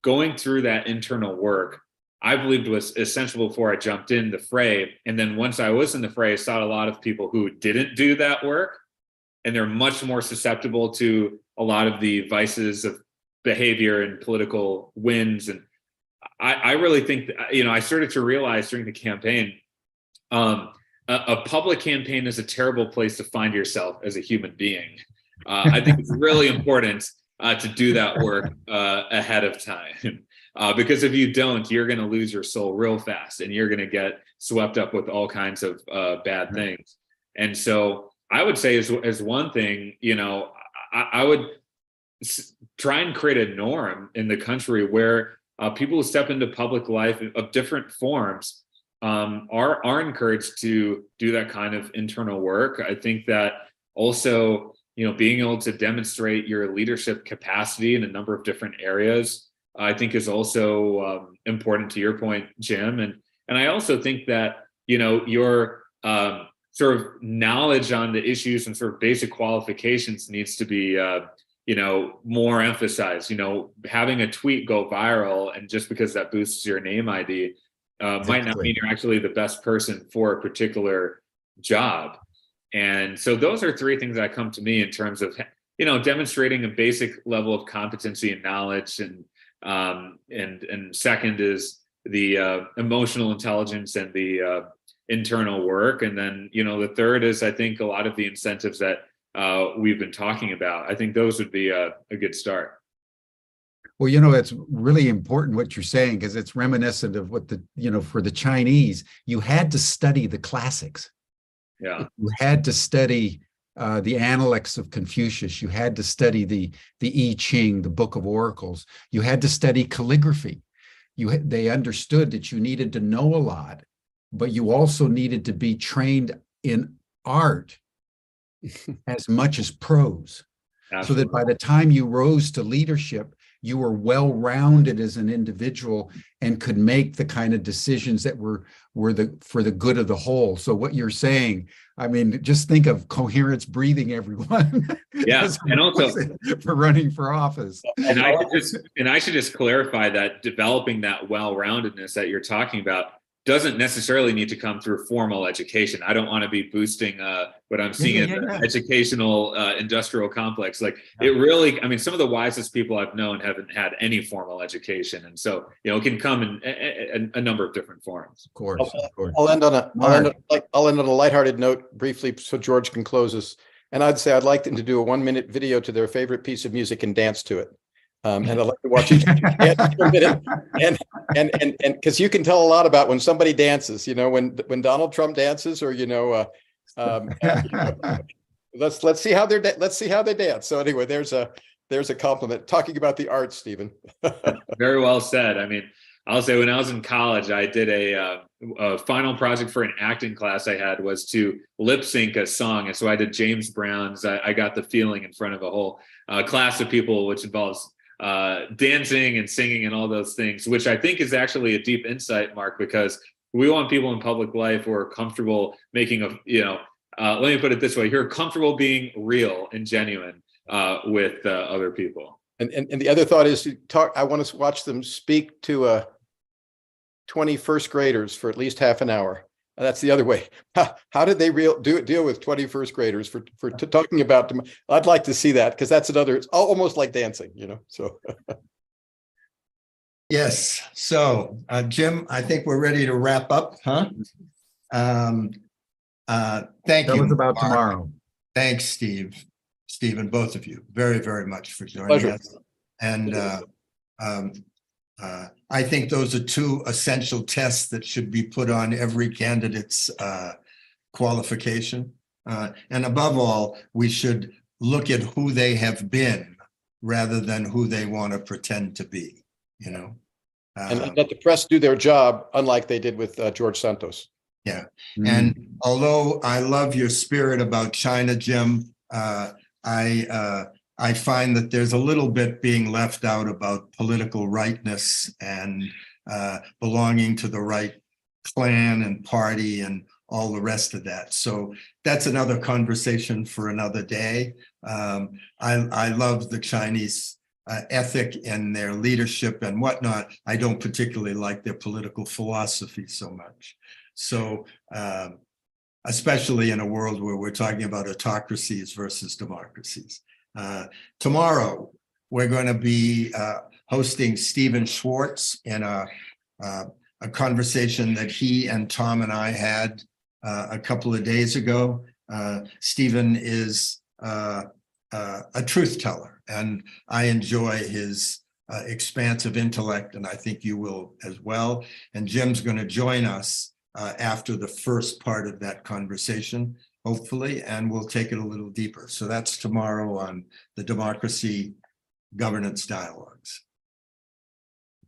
going through that internal work, I believed was essential before I jumped in the fray. And then once I was in the fray, I saw a lot of people who didn't do that work, and they're much more susceptible to a lot of the vices of behavior and political wins. And I really think that, I started to realize during the campaign, a public campaign is a terrible place to find yourself as a human being. I think it's really important to do that work ahead of time. Because if you don't, you're going to lose your soul real fast, and you're going to get swept up with all kinds of bad things. And so I would say as one thing, I would try and create a norm in the country where people who step into public life of different forms are encouraged to do that kind of internal work. I think that also, being able to demonstrate your leadership capacity in a number of different areas, I think is also important, to your point, Jim. And I also think that, your sort of knowledge on the issues and sort of basic qualifications needs to be, more emphasized. Having a tweet go viral, and just because that boosts your name ID, might not mean you're actually the best person for a particular job. And so those are three things that come to me in terms of, demonstrating a basic level of competency and knowledge. And second is the emotional intelligence and the internal work. And then, the third is, I think, a lot of the incentives that we've been talking about. I think those would be a good start. Well, it's really important what you're saying, because it's reminiscent of what for the Chinese, you had to study the classics. Yeah. You had to study the Analects of Confucius. You had to study the I Ching, the Book of Oracles. You had to study calligraphy. They understood that you needed to know a lot, but you also needed to be trained in art as much as prose. Absolutely. So that by the time you rose to leadership, you were well-rounded as an individual and could make the kind of decisions that were for the good of the whole. So what you're saying, I mean, just think of coherence breathing, everyone. Yeah, and also for running for office. And I should just clarify that developing that well-roundedness that you're talking about doesn't necessarily need to come through formal education. I don't want to be boosting what I'm seeing in the educational industrial complex. Like it really, I mean, some of the wisest people I've known haven't had any formal education, and so it can come in a number of different forms. Of course. I'll end on a lighthearted note briefly, so George can close us. And I'd say I'd like them to do a 1-minute video to their favorite piece of music and dance to it. And I'd like to watch each dance for a minute. And because you can tell a lot about when somebody dances, when Donald Trump dances, or let's see how they dance. So anyway, there's a compliment. Talking about the arts, Stephen. Very well said. I mean, I'll say when I was in college, I did a final project for an acting class I had was to lip sync a song. And so I did James Brown's I Got the Feeling in front of a whole class of people, which involves dancing and singing and all those things, which I think is actually a deep insight, Mark, because we want people in public life who are comfortable making let me put it this way, you're comfortable being real and genuine with other people. And the other thought is I want to watch them speak to 21st graders for at least half an hour. That's the other way. How did they deal with 21st graders for talking about them? I'd like to see that, because that's it's almost like dancing, so. Yes. So, Jim, I think we're ready to wrap up, huh? Thank you. That was about Mark. tomorrow. Thanks, Stephen, both of you, very, very much for joining Pleasure. us. And I think those are two essential tests that should be put on every candidate's qualification. And above all, we should look at who they have been rather than who they want to pretend to be, And let the press do their job, unlike they did with George Santos. Yeah. And although I love your spirit about China, Jim, I find that there's a little bit being left out about political rightness and belonging to the right clan and party and all the rest of that. So that's another conversation for another day. I love the Chinese ethic and their leadership and whatnot. I don't particularly like their political philosophy so much. So especially in a world where we're talking about autocracies versus democracies. Tomorrow, we're going to be hosting Stephen Schwartz in a conversation that he and Tom and I had a couple of days ago. Stephen is a truth teller, and I enjoy his expansive intellect, and I think you will as well. And Jim's going to join us after the first part of that conversation, hopefully, and we'll take it a little deeper. So that's tomorrow on the Democracy Governance Dialogues.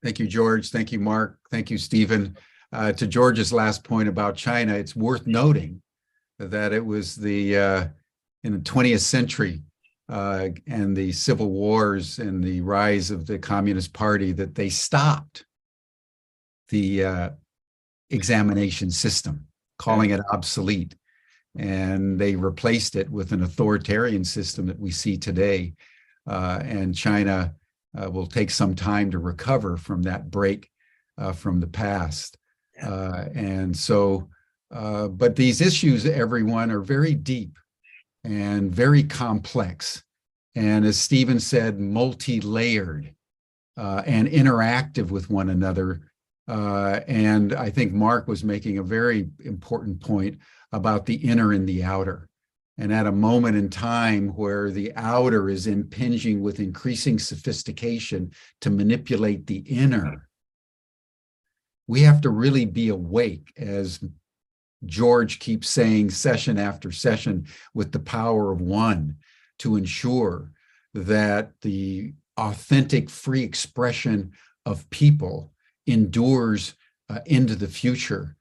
Thank you, George. Thank you, Mark. Thank you, Stephen. To George's last point about China, it's worth noting that it was in the 20th century and the civil wars and the rise of the Communist Party that they stopped the examination system, calling it obsolete. And they replaced it with an authoritarian system that we see today. And China will take some time to recover from that break from the past. And so, but these issues, everyone, are very deep and very complex. And as Stephen said, multi-layered and interactive with one another. And I think Mark was making a very important point about the inner and the outer. And at a moment in time where the outer is impinging with increasing sophistication to manipulate the inner, we have to really be awake, as George keeps saying session after session, with the power of one, to ensure that the authentic free expression of people endures into the future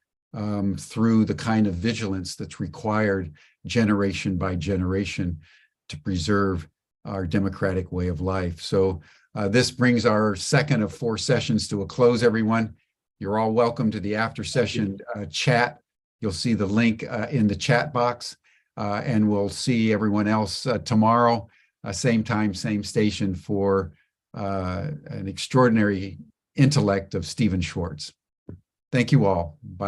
through the kind of vigilance that's required generation by generation to preserve our democratic way of life. So This brings our second of 4 sessions to a close, everyone. You're all welcome to the after session chat. You'll see the link in the chat box, and we'll see everyone else tomorrow, same time, same station, for an extraordinary intellect of Stephen Schwartz. Thank you all. Bye.